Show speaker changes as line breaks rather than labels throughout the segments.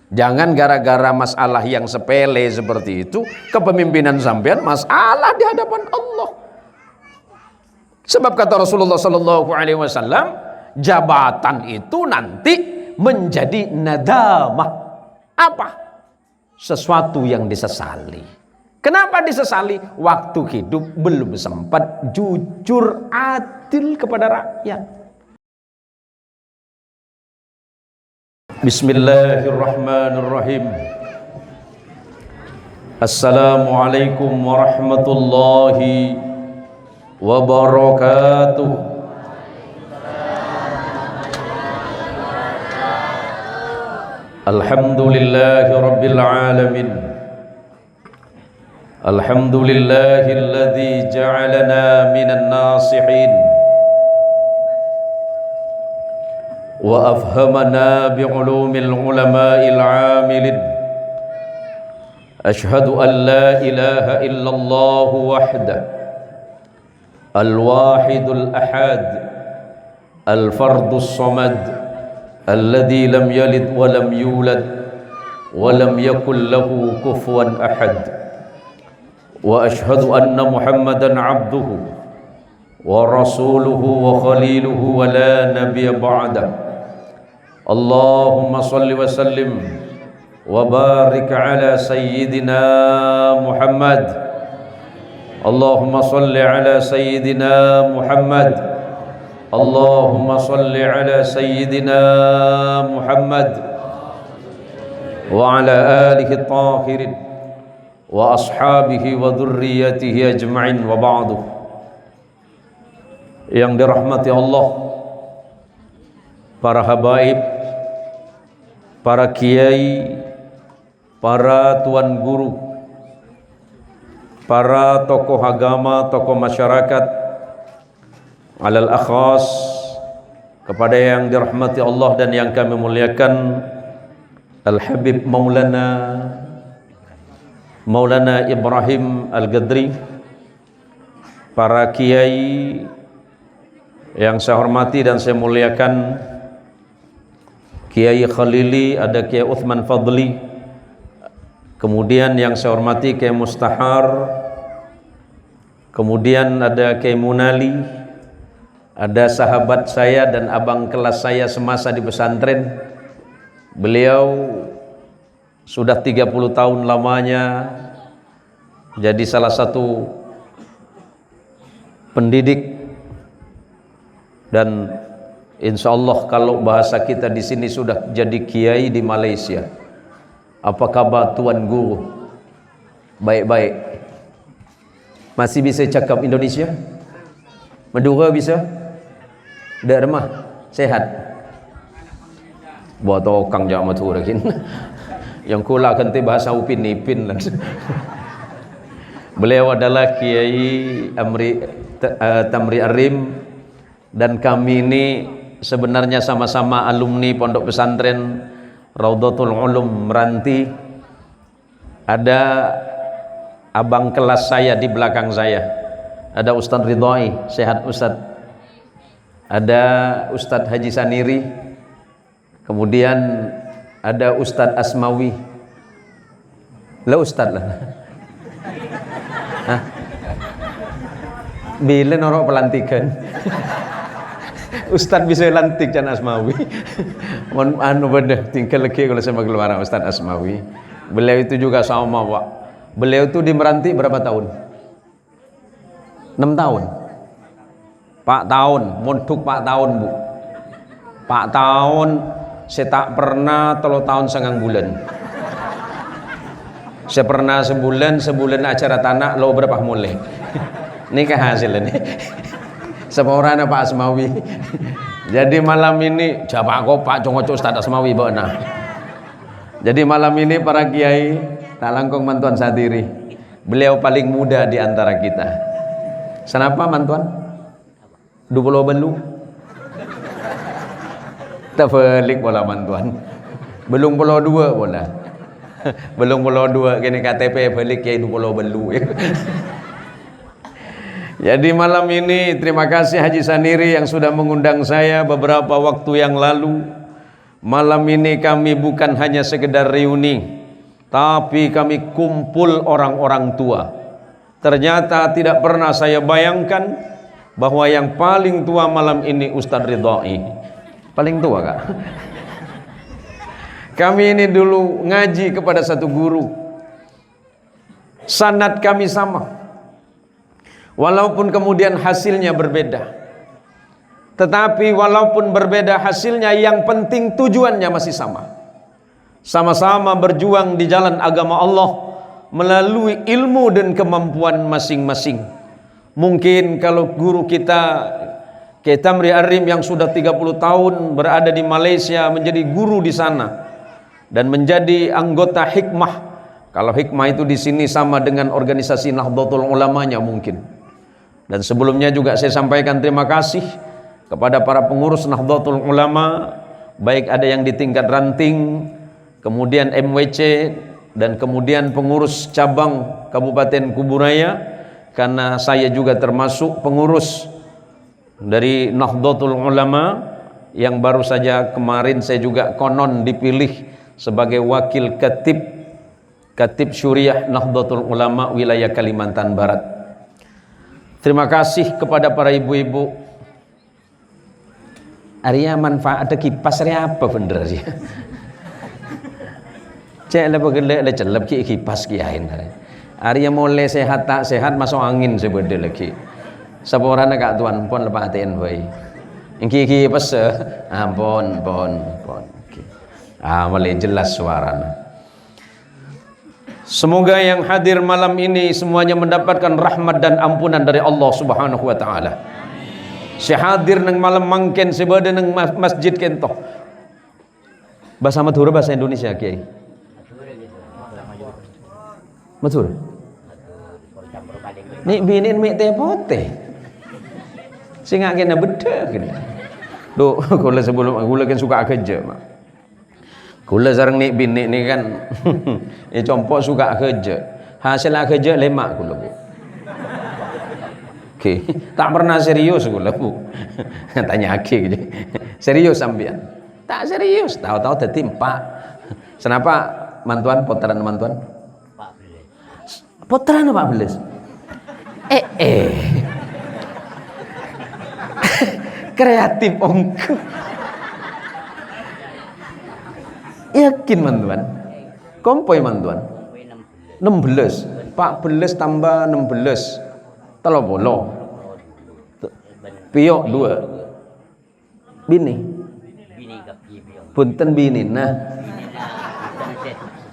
Jangan gara-gara masalah yang sepele seperti itu kepemimpinan sampean masalah di hadapan Allah. Sebab kata Rasulullah sallallahu alaihi wasallam, jabatan itu nanti menjadi nadamah. Apa? Sesuatu yang disesali. Kenapa disesali? Waktu hidup belum sempat jujur adil kepada rakyat. Bismillahirrahmanirrahim. Assalamualaikum warahmatullahi wabarakatuh. Alhamdulillahi rabbil alamin. Alhamdulillahilladzi ja'alana minan nasihin wa afhamana bi'ulumil ulama'il 'amilin. Ashhadu an la ilaha illallah wahdah al-wahidul ahad al-fardus samad alladzi lam yalid wa lam yulad wa lam yakul lahu kufuwan ahad. Wa ashhadu anna Muhammadan 'abduhu wa rasuluhu wa khaliluhu wa la nabiyya ba'dah. Allahumma salli wa sallim wa barik ala sayyidina Muhammad. Allahumma salli ala sayyidina Muhammad. Allahumma salli ala sayyidina Muhammad wa ala alihi tahirin wa ashabihi wa dhurriyyatihi ajma'in wa ba'du. Yang dirahmati Allah, para habaib, para kiai, para tuan guru, para tokoh agama, tokoh masyarakat, alal akhas, kepada yang dirahmati Allah dan yang kami muliakan, Al-Habib Maulana Ibrahim Al-Gadri, para kiai yang saya hormati dan saya muliakan, Kiai Khalili, ada Kiai Uthman Fadli, kemudian yang saya hormati Kiai Mustahar, kemudian ada Kiai Munali, ada sahabat saya dan abang kelas saya semasa di pesantren. Beliau sudah 30 tahun lamanya jadi salah satu pendidik, dan insya Allah kalau bahasa kita di sini sudah jadi kiai di Malaysia. Apa kabar tuan guru? Baik-baik. Masih bisa cakap Indonesia? Madura bisa? Dak remah? Sehat? Buat tokang jak Madura kin. Yang kula kenti bahasa Upin Ipin lah. Beliau adalah Kiai Tamri Arim, dan kami ini sebenarnya sama-sama alumni Pondok Pesantren Raudhatul Ulum Meranti. Ada abang kelas saya di belakang saya, ada Ustadz Ridhoi, sehat Ustadz. Ada Ustadz Haji Saniri, kemudian ada Ustadz Asmawi. Lah Ustadz lah. Hah? Bila norok pelantikan. Ustadz bisa lantik dan Asmawi. Mohon anu bedah tinggal lagi kalau saya keluar Ustadz Asmawi. Beliau itu juga sama Pak. Beliau itu di Meranti berapa tahun? 6 tahun. Pak tahun, mondok Pak tahun Bu. Pak tahun saya tak pernah 3 tahun 9 bulan. Saya pernah sebulan acara tanah lo berapa mulai. Ini hasilnya nih. Seorang Pak Asmawi. Jadi malam ini siapa kok Pak Congoco Ustadz Asmawi benar. Jadi malam ini para kiai tak langkung mantuan sadiri. Beliau paling muda di antara kita. Kenapa mantuan? 20 belu. Terpelik bola mantuan. Belum puluh 2 bola. Belum puluh 2 kini KTP balik kiai 20 belu. Jadi malam ini terima kasih Haji Saniri yang sudah mengundang saya beberapa waktu yang lalu. Malam ini kami bukan hanya sekedar reuni, tapi kami kumpul orang-orang tua. Ternyata tidak pernah saya bayangkan bahwa yang paling tua malam ini Ustadz Ridhoi. Paling tua, Kak. Kami ini dulu ngaji kepada satu guru. Sanad kami sama. Walaupun kemudian hasilnya berbeda. Tetapi walaupun berbeda hasilnya, yang penting tujuannya masih sama. Sama-sama berjuang di jalan agama Allah melalui ilmu dan kemampuan masing-masing. Mungkin kalau guru kita Kiai Tamri Arim yang sudah 30 tahun berada di Malaysia menjadi guru di sana dan menjadi anggota hikmah. Kalau hikmah itu di sini sama dengan organisasi Nahdlatul Ulamanya mungkin. Dan sebelumnya juga saya sampaikan terima kasih kepada para pengurus Nahdlatul Ulama, baik ada yang di tingkat ranting, kemudian MWC, dan kemudian pengurus cabang Kabupaten Kuburaya, karena saya juga termasuk pengurus dari Nahdlatul Ulama yang baru saja kemarin saya juga konon dipilih sebagai wakil Katib Syuriah Nahdlatul Ulama wilayah Kalimantan Barat. Terima kasih kepada para ibu-ibu. Arya manfaat ada kipas apa bener ya? Cek lah pegel le celep kipas kiain. Arya mulai sehat tak sehat masuk angin sebeda lagi. Saporana kak tuan pon lepatin boy. Ingki pas ampun pon. Mulai jelas suaranya. Semoga yang hadir malam ini semuanya mendapatkan rahmat dan ampunan dari Allah Subhanahu wa taala. Saya hadir nang malam mangken sebeda nang masjid kentoh. Bahasa Madura bahasa Indonesia Kiai. Madura. Nik binin mik tepote. Sing ngakene beda gini. Duh, kula sebelum kula kan suka kerja, Mak. Kula sareng nik bini ni kan compok suka kerja. Hasil kerja lemak kula, Bu. Oke, tak pernah serius gula, Bu. Tanya Aki gitu. Serius sampean? Tak serius, tahu-tahu tertimpa. Kenapa mantuan poteran mantuan? Poteran 14. Kreatif ongku. Yakin mantuan? Kompoi mantuan? 16. 14 tambah 16. Telo bolo. Piok 2. Bini. Punten bini nah.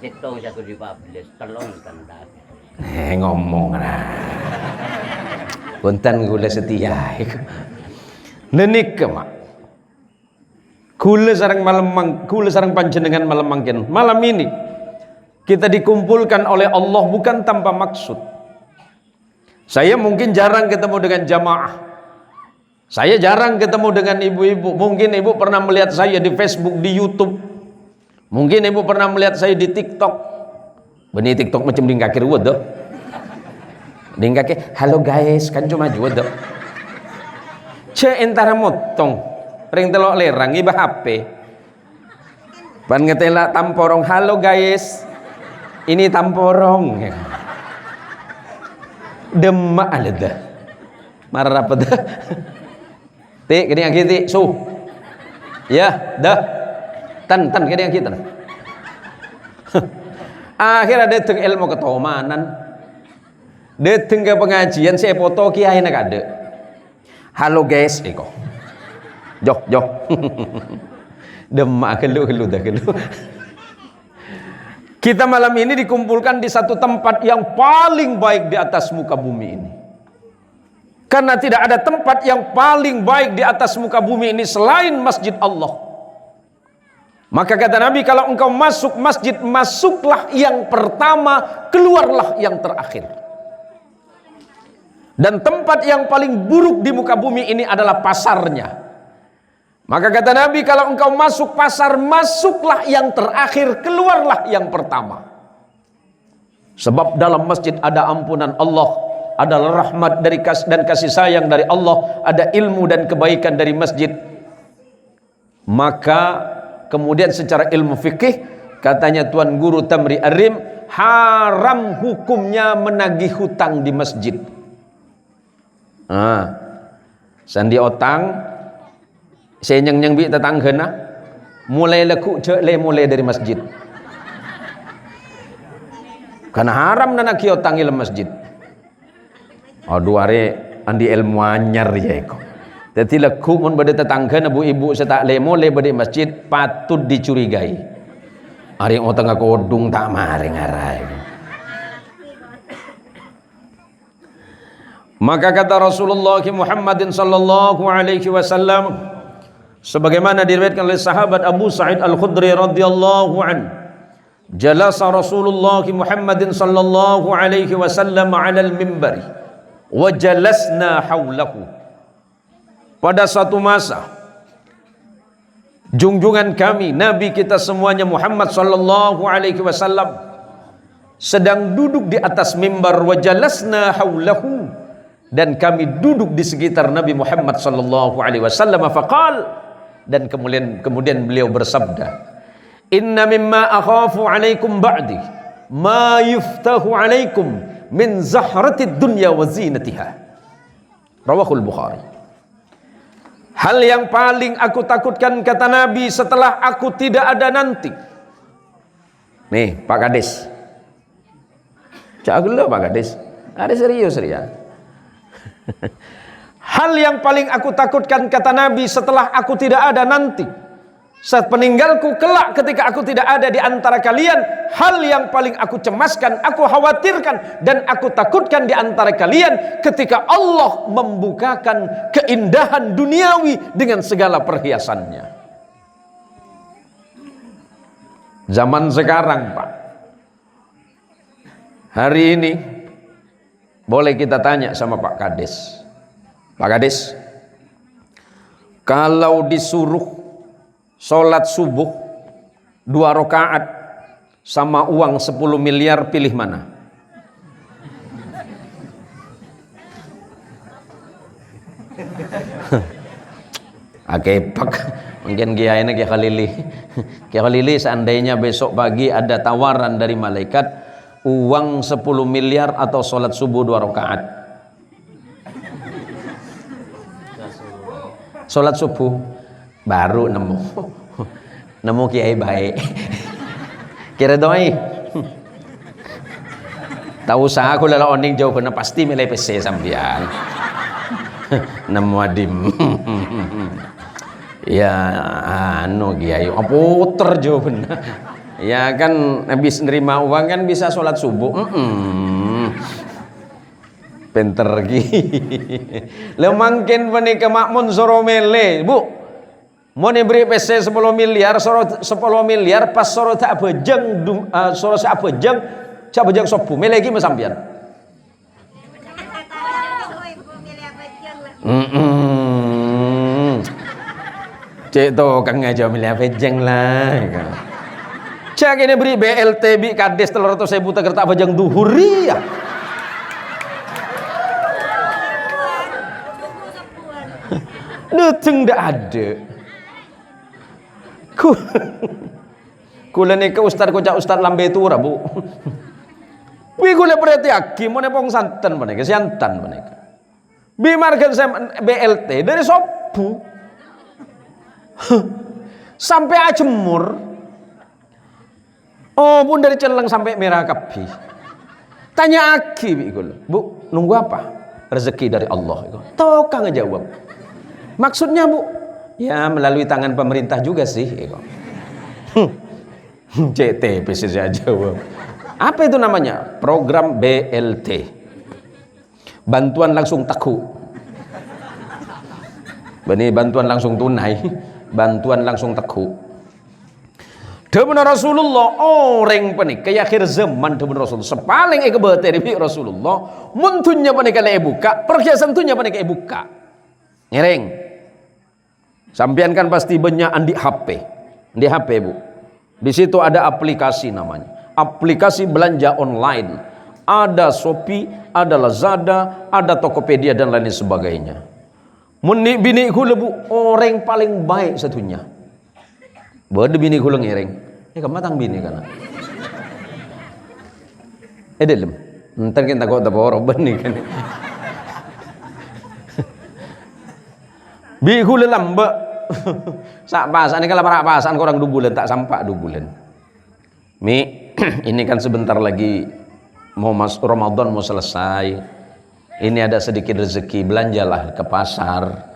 Setong 114 telung tanda.
Ngomong nah. Punten gula setia. Nenik ke mak. Kula sareng panjenengan malam mangken. Malam ini kita dikumpulkan oleh Allah bukan tanpa maksud. Saya mungkin jarang ketemu dengan jamaah. Saya jarang ketemu dengan ibu-ibu. Mungkin ibu pernah melihat saya di Facebook, di YouTube. Mungkin ibu pernah melihat saya di TikTok. Benih TikTok macam ding kaki ruwet doh. Ding kaki, halo guys, kan cuma jual doh. Ce entara motong. Ring telok lerang iba HP. Pan ngetela tamporong, halo guys. Ini tamporong. Demak ada dah. Marah apa dah? Ti, kini yang kita su. Ya, dah. Tan kini yang kita. Akhir ada teng ilmu ketomanan. Dateng ke pengajian saya foto kiai nak ada. Halo guys, eko. Joh. Demak kelu dah kelu. Kita malam ini dikumpulkan di satu tempat yang paling baik di atas muka bumi ini. Karena tidak ada tempat yang paling baik di atas muka bumi ini selain masjid Allah. Maka kata Nabi, kalau engkau masuk masjid, masuklah yang pertama, keluarlah yang terakhir. Dan tempat yang paling buruk di muka bumi ini adalah pasarnya. Maka kata Nabi, kalau engkau masuk pasar, masuklah yang terakhir, keluarlah yang pertama. Sebab dalam masjid ada ampunan Allah, ada rahmat dan kasih sayang dari Allah, ada ilmu dan kebaikan dari masjid. Maka Kemudian secara ilmu fikih katanya Tuan Guru Tamri Arim, haram hukumnya menagih hutang di masjid. Sandi otang saya nyeng bi tetanggana mulai leku le mulai dari masjid. Karena haram nana ki otang ilmu masjid. Aduh are andi ilmu anyar ya iko. Jadi leku mun bade tetanggana bu ibu setak le mulai bade masjid patut dicurigai. Ari otang aku odung tak mari ngarai. Maka kata Rasulullah Muhammadin sallallahu alaihi wasallam sebagaimana diriwayatkan oleh sahabat Abu Sa'id Al-Khudri radhiyallahu an, jalasa Rasulullah Muhammadin sallallahu alaihi wasallam 'ala al-minbari wa jalasna haulahu. Pada suatu masa junjungan kami Nabi kita semuanya Muhammad sallallahu alaihi wasallam sedang duduk di atas mimbar, wa jalasna haulahu, dan kami duduk di sekitar Nabi Muhammad sallallahu alaihi wasallam. Faqal, dan kemudian beliau bersabda, inna mimma akhafu alaikum ba'di ma yuftahu alaikum min zahratid dunya wa zinatiha. Rawahul Bukhari. Hal yang paling aku takutkan kata Nabi setelah aku tidak ada nanti. Nih Pak Kades, cak dulu Pak Kades, ada serius ya. Hal yang paling aku takutkan kata Nabi setelah aku tidak ada nanti, saat peninggalku kelak ketika aku tidak ada di antara kalian, hal yang paling aku cemaskan, aku khawatirkan dan aku takutkan di antara kalian ketika Allah membukakan keindahan duniawi dengan segala perhiasannya. Zaman sekarang Pak, hari ini boleh kita tanya sama Pak Kades. Pak Kades, kalau disuruh sholat subuh 2 rakaat sama uang 10 miliar, pilih mana? Oke, Pak, mungkin Kiai ini Kiai Khalili seandainya besok pagi ada tawaran dari malaikat uang 10 miliar atau sholat subuh 2 rakaat. Sholat subuh baru nemu kiai baik. Kira doi. Tahu usah aku lala oning jawabannya pasti milih PC sampean. Nemu adim. Ya anu kiai puter jawabannya. Ya kan habis nerima uang kan bisa sholat subuh. Pinter lagi. Lo mungkin menikah makmun soromele bu. Mau beri PC 10 miliar, 10 miliar pas soro tak bejeng, soro tak bejeng, cak bejeng sopu. Melegi masampian. Cek to kang ngajo miliar bejeng lah. Cak ini beri BLT bi Kades 300.000 teger tak bejeng duhuri ya. Dateng ndak ada. Kula nika ustad kocak ustad lambe tura bu. Wi kula perhati aki mau nepong santan menika santan menika. Bi margan BLT dari sopu sampai Acemur. Oh pun dari Celeng sampai Merah Kapi. Tanya aki bi kula, bu nunggu apa? Rezeki dari Allah. Tokang ngejawab. Maksudnya bu, ya melalui tangan pemerintah juga sih. CTP saya jawab. Apa itu namanya? Program BLT. Bantuan langsung taku. Ini bantuan langsung tunai, bantuan langsung taku. Demen Rasulullah orang panik ke akhir zaman demen Rasulullah. Sepaling kebetulan Rasulullah. Muntunnya panik kalau buka, perhiasan tunnya panik buka. Ngereng. Sampean kan pasti banyak di HP bu. Di situ ada aplikasi namanya, aplikasi belanja online. Ada Shopee, ada Lazada, ada Tokopedia dan lain sebagainya. Bini ku lebu orang paling baik satunya. Bode bini kula ngiring. Kematang bini kana. Delem. Entar kita kok taporo beni kan. Bi kula lambek. Sak pasan ini kalau para pasan kurang 2 bulan tak sampai 2 bulan. Mi, ini kan sebentar lagi mau masuk Ramadan mau selesai. Ini ada sedikit rezeki, belanjalah ke pasar.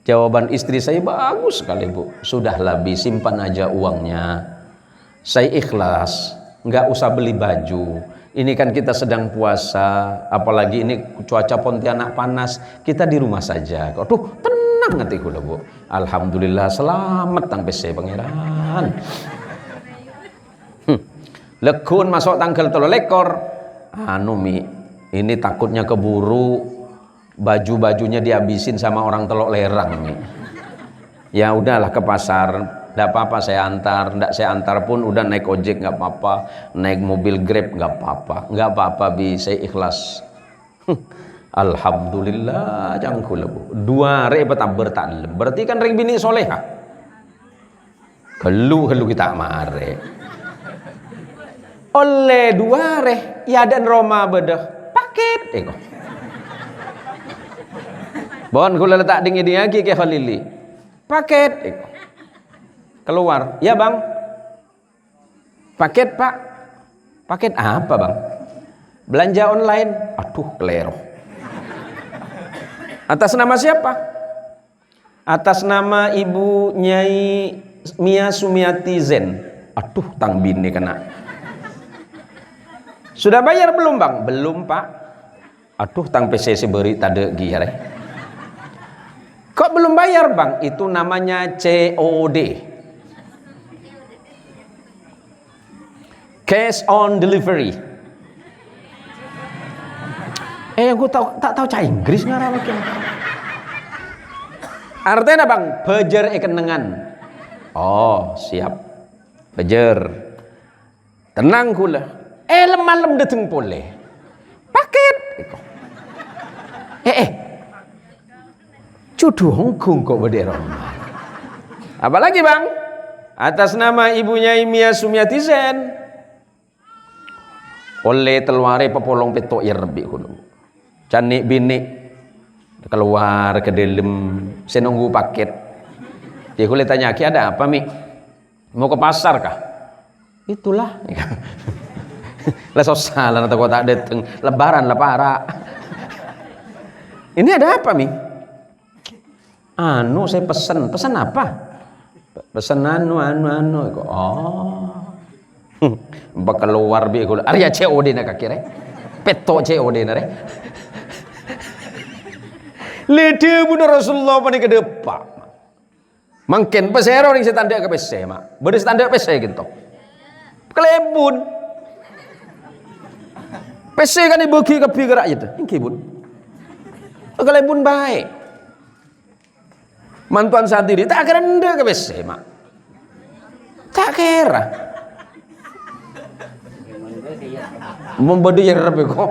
Jawaban istri saya bagus sekali Bu. Sudahlah Bi, simpan aja uangnya. Saya ikhlas, nggak usah beli baju. Ini kan kita sedang puasa, apalagi ini cuaca Pontianak panas, kita di rumah saja. Aduh, tenang nanti kula Bu. Alhamdulillah selamat tang PC pangeran. Lekun masuk tanggal 3 lekor. Anu Mi, ini takutnya keburu baju-bajunya dihabisin sama orang Telok Lerang nih. Ya udahlah ke pasar, enggak apa-apa saya antar, enggak saya antar pun udah naik ojek enggak apa-apa, naik mobil Grab enggak apa-apa. Enggak apa-apa Bi, saya ikhlas. Alhamdulillah jangkul Bu. 2 hari petang bertaklem. Berarti kan ring bini soleha. Kelu kita mare. Oleh 2 hari ya dan Roma bedah paket eko. Bon kula letak dingin lagi ke Khalili. Paket eko. Keluar. Ya Bang. Paket Pak. Paket apa Bang? Belanja online. Aduh kelero. Atas nama siapa? Atas nama Ibu Nyai Mia Sumiati Zen. Aduh tang bini kena. Sudah bayar belum Bang? Belum Pak. Aduh tang PCC beri tade gire. Kok belum bayar Bang? Itu namanya COD. Cash on delivery. Aku tak tahu cah Inggris ngarang makin. Artinya Bang, pejer ikenengan. Oh, siap. Pejer. Tenang kula. Malam dateng boleh. Paket. Cudu Hongkong kok berdero. Apalagi Bang? Atas nama ibunya Mia Sumiati Zen. Oleh teluare pepolong petok yerbi kulo. Canik bini keluar ke dalam saya nunggu paket. Dia kulit tanya, "Ki ada apa Mi? Mau ke pasar kah?" Itulah. Lah salah atau kok tak dateng lebaran lah para. Ini ada apa Mi? Anu saya pesan apa? Pesan anu kok. Oh. Bakal keluar bi kulo. Arya COD nak kira. Petok COD nak. Lede bunda Rasulullah pani ke depan. Mungkin pesero ning setanda ke PC mak. Bade setanda PC gitu. Kelebun. PC kan dibagi ke pigerak itu. Ingki bun. Kelebun baik. Mantuan saat ini tak kira ndak ke PC mak. Tak kira. Membedi yerep kok.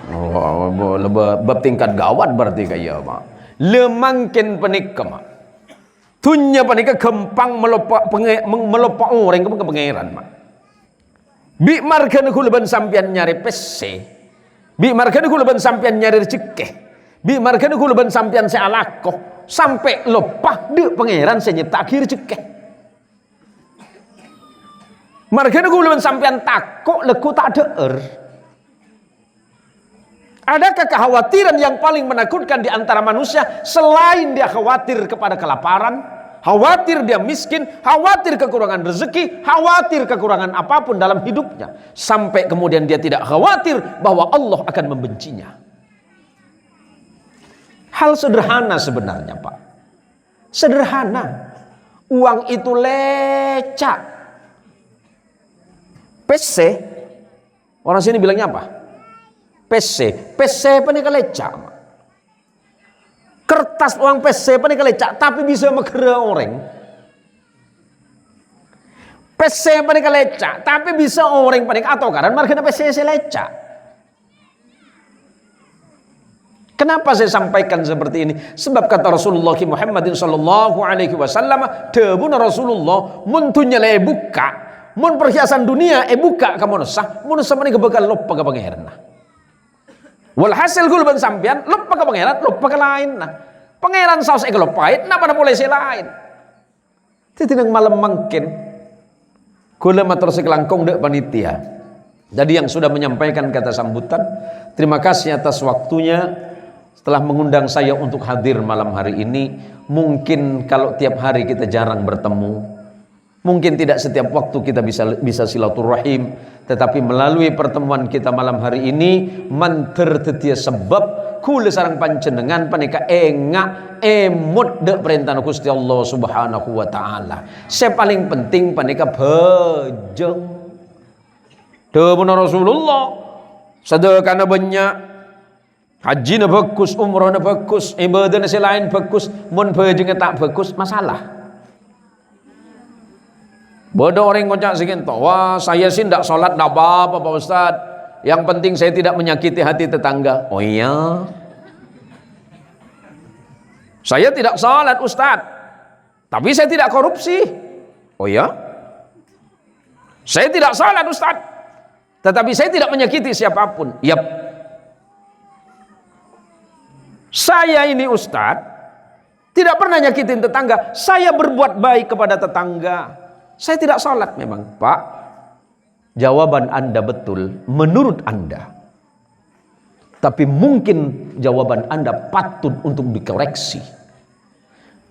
Oh, lebih tingkat gawat berarti kaya mak. Lemangkin penikah mak. Tunya penikah gempang melopak orang ke pangeran mak. Bi margane kula ben sampean nyari PC. Bi margane kula ben sampean nyari rezeki. Bi margane kula ben sampean sealako sampai lepah de pangeran saya nyipta rezeki. Margane kula ben sampean takok leku tak deur. Adakah kekhawatiran yang paling menakutkan di antara manusia selain dia khawatir kepada kelaparan, khawatir dia miskin, khawatir kekurangan rezeki, khawatir kekurangan apapun dalam hidupnya, sampai kemudian dia tidak khawatir bahwa Allah akan membencinya. Hal sederhana sebenarnya Pak. Sederhana. Uang itu lecak. PC, orang sini bilangnya apa? PC apa nih kelecak? Kertas uang PC apa nih kelecak? Tapi bisa megera orang. PC apa nih kelecak? Tapi bisa orang panik atau karena margana PC lecak. Kenapa saya sampaikan seperti ini? Sebab kata Rasulullah Muhammadin sallallahu alaihi wasallam, debuna Rasulullah muntunya le buka, mun perhiasan dunia buka kamu sah, mun sama ni kebekal lupa ke pangeran. Walhasil gulban sampean lupa ke pangeran, lupa ke lain. Nah, pangeran saus kelopait, napa boleh si lain. Tidak malam mungkin. Kula matur sekelangkong dek panitia. Jadi yang sudah menyampaikan kata sambutan, terima kasih atas waktunya. Setelah mengundang saya untuk hadir malam hari ini, mungkin kalau tiap hari kita jarang bertemu, mungkin tidak setiap waktu kita bisa silaturahim, tetapi melalui pertemuan kita malam hari ini, manter tetia sebab kula sarang panjenengan panika engak emut de perintah Gusti Allah Subhanahu wa taala. Saya paling penting panika bejeng. Demun Rasulullah sedekahna banyak. Haji na bagus, umrah na bagus, ibadah na lain bagus, mun bejeng tak bagus, masalah. Bodoh orang ngocak segitu, wah saya sih tidak sholat, tidak apa-apa Pak Ustadz. Yang penting saya tidak menyakiti hati tetangga. Oh iya, saya tidak sholat Ustadz, tapi saya tidak korupsi. Oh iya, saya tidak sholat Ustadz, tetapi saya tidak menyakiti siapapun. Yap. Saya ini Ustadz tidak pernah nyakitin tetangga. Saya berbuat baik kepada tetangga. Saya tidak sholat memang. Pak, jawaban Anda betul menurut Anda. Tapi mungkin jawaban Anda patut untuk dikoreksi.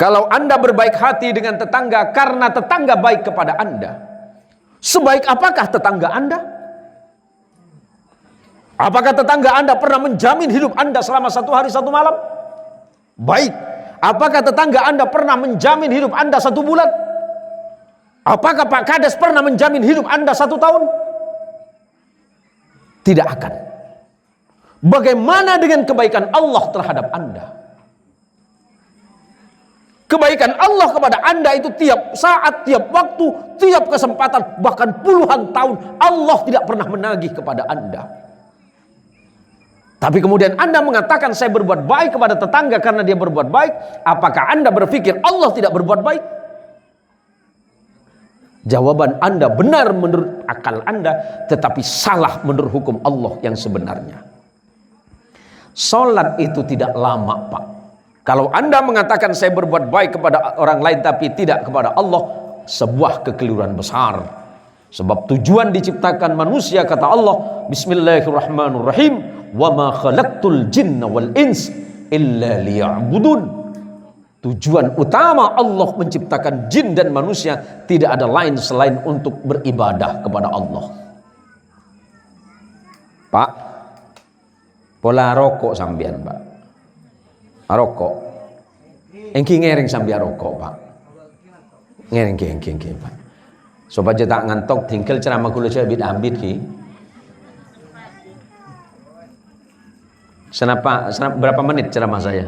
Kalau Anda berbaik hati dengan tetangga karena tetangga baik kepada Anda, sebaik apakah tetangga Anda? Apakah tetangga Anda pernah menjamin hidup Anda selama 1 hari 1 malam? Baik. Apakah tetangga Anda pernah menjamin hidup Anda 1 bulan? Apakah Pak Kades pernah menjamin hidup Anda 1 tahun? Tidak akan. Bagaimana dengan kebaikan Allah terhadap Anda? Kebaikan Allah kepada Anda itu tiap saat, tiap waktu, tiap kesempatan, bahkan puluhan tahun Allah tidak pernah menagih kepada Anda. Tapi kemudian Anda mengatakan saya berbuat baik kepada tetangga karena dia berbuat baik. Apakah Anda berpikir Allah tidak berbuat baik? Jawaban Anda benar menurut akal Anda, tetapi salah menurut hukum Allah yang sebenarnya. Salat itu tidak lama, Pak. Kalau Anda mengatakan saya berbuat baik kepada orang lain tapi tidak kepada Allah, sebuah kekeliruan besar. Sebab tujuan diciptakan manusia, kata Allah, Bismillahirrahmanirrahim, wa ma khalaqtul jinna wal ins illa liya'budun. Tujuan utama Allah menciptakan jin dan manusia tidak ada lain selain untuk beribadah kepada Allah. Pak, pola rokok sambian, Pak. Rokok. Engki ngereng sambian rokok, Pak. Ngereng Pak. Sobat tak ngantok tinggal ceramah kula abit ki. Berapa menit ceramah saya?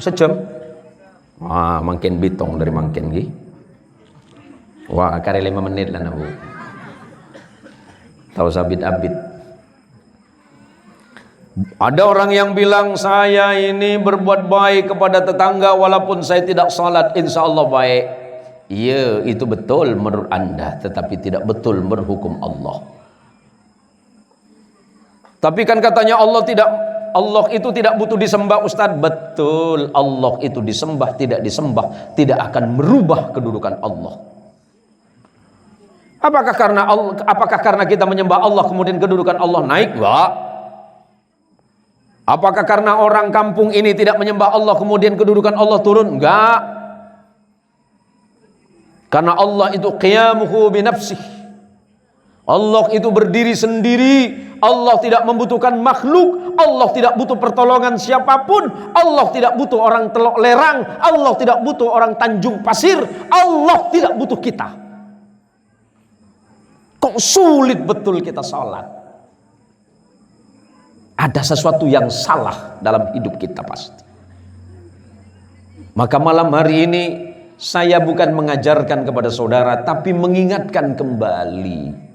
Sejam. Wah, makin bitong dari makin ki. Wah, kare 5 menit lah Bu. Tahu sabit abit. Ada orang yang bilang saya ini berbuat baik kepada tetangga walaupun saya tidak salat, insya Allah baik. Iya, itu betul menurut Anda, tetapi tidak betul menurut hukum Allah. Tapi kan katanya Allah itu tidak butuh disembah, Ustadz. Betul, Allah itu disembah tidak disembah tidak akan merubah kedudukan Allah. Apakah karena kita menyembah Allah kemudian kedudukan Allah naik? Enggak. Apakah karena orang kampung ini tidak menyembah Allah kemudian kedudukan Allah turun? Enggak. Karena Allah itu qiyamuhu binafsih. Allah itu berdiri sendiri. Allah tidak membutuhkan makhluk. Allah tidak butuh pertolongan siapapun. Allah tidak butuh orang telok lerang. Allah tidak butuh orang Tanjung Pasir. Allah tidak butuh kita. Kok sulit betul kita sholat? Ada sesuatu yang salah dalam hidup kita pasti. Maka malam hari ini saya bukan mengajarkan kepada saudara, tapi mengingatkan kembali.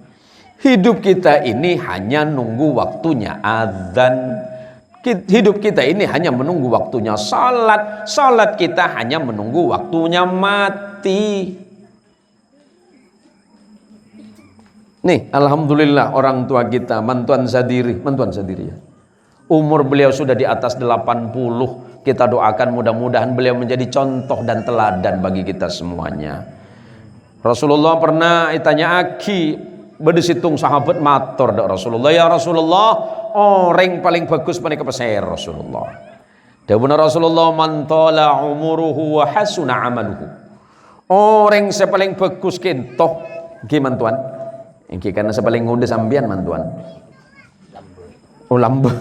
Hidup kita ini hanya nunggu waktunya azan. Hidup kita ini hanya menunggu waktunya salat. Salat kita hanya menunggu waktunya mati. Nih, alhamdulillah orang tua kita, mantuan Sadiri ya. Umur beliau sudah di atas 80. Kita doakan mudah-mudahan beliau menjadi contoh dan teladan bagi kita semuanya. Rasulullah pernah ditanya aki bedesitung sahabat matur dak Rasulullah, ya Rasulullah, orang paling bagus panik kepeser Rasulullah. Dawuh Rasulullah, man tala umuruhu wa hasuna amaluhu. Orang yang paling bagus kentoh gimana tuan? Iki karena sepaling ngudes sambian mantuan. Oh lambe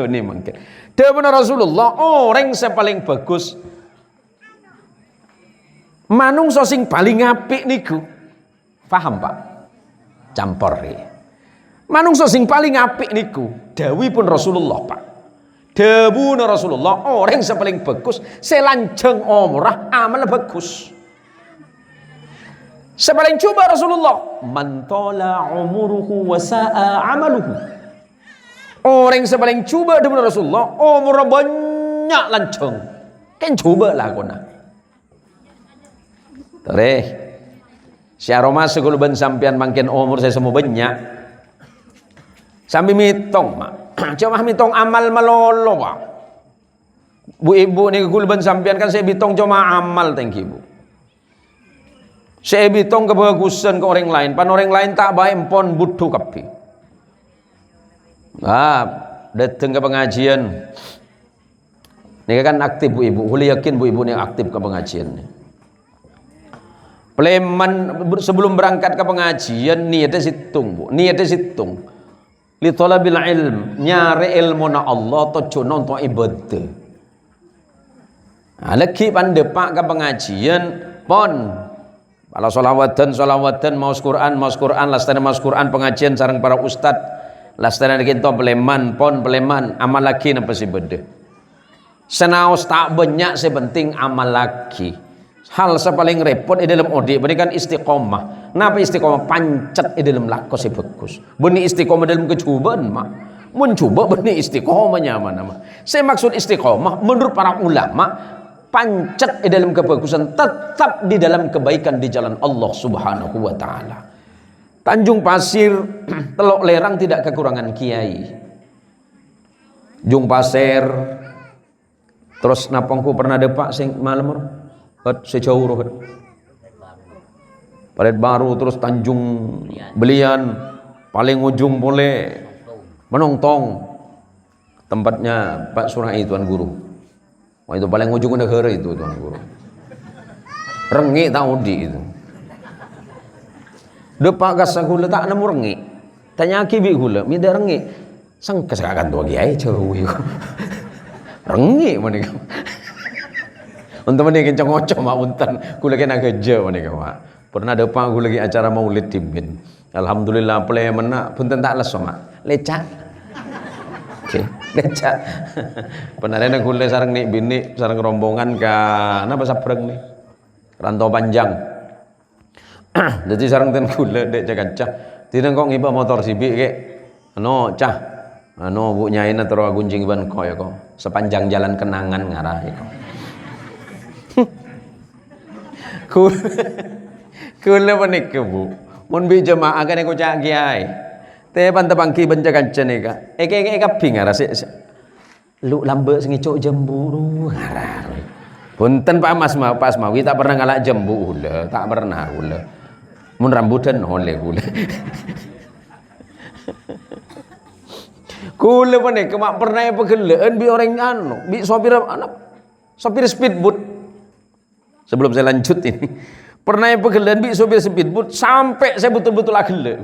ini mungkin. Dawuh Rasulullah, orang yang paling bagus manungsa sing paling apik niku. Paham Pak? Campur ya. Manungsa sing paling apik niku dawuhipun Rasulullah Pak. Dawuh Rasulullah, orang yang paling bagus selanjeng omrah amal bagus. Sepaling coba Rasulullah, man tala umuruhu wa sa'a amaluhu. Orang sepaling coba dawuh Rasulullah, umur banyak lanceng. Kan coba lah kona. Tereh. Si aroma segala ben sampean mangkin umur saya semua banyak. Sambil mitong mak. Coba mitong amal malolo Pak. Bu ibu ni gul ben sampean kan saya bitong cuma amal thank you Bu. Saya bitong kebagusan ke orang lain, pan orang lain tak baik empon butuh kapi. Datang ke pengajian. Ini kan aktif bu ibu, boleh yakin bu ibu ini aktif ke pengajian. Pleman sebelum berangkat ke pengajian niatnya situng bu, niatnya situng. Li talabil ilm, nyari ilmu na Allah tujuan untuk ibadah. Lagi pandepak ke pengajian pon. Kalau solawatan maus Quran lastana maus Quran pengajian sareng para ustad lastana kita peleman pon peleman amal lagi napa sih beda senaos tak banyak sepenting amal lagi hal sepaling repot di dalam odi ini kan istiqomah. Napa istiqomah pancet di dalam lakos sih bagus benih istiqomah dalam kecubaan mak mencoba benih istiqomahnya mana saya maksud istiqomah menurut para ulama pancet di dalam kebagusan, tetap di dalam kebaikan di jalan Allah Subhanahu wa taala. Tanjung Pasir, Teluk Lerang tidak kekurangan kiai. Jung Pasir. Terus napangku pernah depak sing malam sejauh roh. Palet Baru terus Tanjung Belian, paling ujung boleh Menongtong. Tempatnya Pak Surai Tuan Guru. Wah itu paling ujung negara itu Tuan Guru. Rengi tahu di itu. Depak gasa gula tak nemu rengi. Tanya kibi gula, mida rengi. Sang kesakakan tua kiai jauh itu. Rengi mana kau? Untuk mana kencang ngocok mak untan. Gula kena kerja mana kau mak. Pernah depak gula lagi acara maulid timbin. Alhamdulillah play mana pun tak les mak. Lecak. Oke, lecak. Penarena gula sarang nih bini sarang rombongan kan apa sapreng nih rantau panjang. Jadi sarang ten gula dek cah. Tidak kok ngiba motor sibik ke. Ano cah. Ano bu nyain atau gunjing ban ko ya ko. Sepanjang jalan kenangan ngarah ya ko. Gula panik ke bu. Mun bi jemaah kan aku cak kiai. Teh pantapangki bencakan ceneka. Eke kaping ngara lu lambe sing icuk jembu ngara. Punten Pak Mas Pas Mawi tak pernah ngalak jembu hula, tak pernah hula. Mun rambutan oleh hula. Kula panik kemak pernah pegelaan bi orang anu, bi sopir speedboat. Sebelum saya lanjut ini. Pernah pegelaan bi sopir speedboat sampai saya betul-betul agele.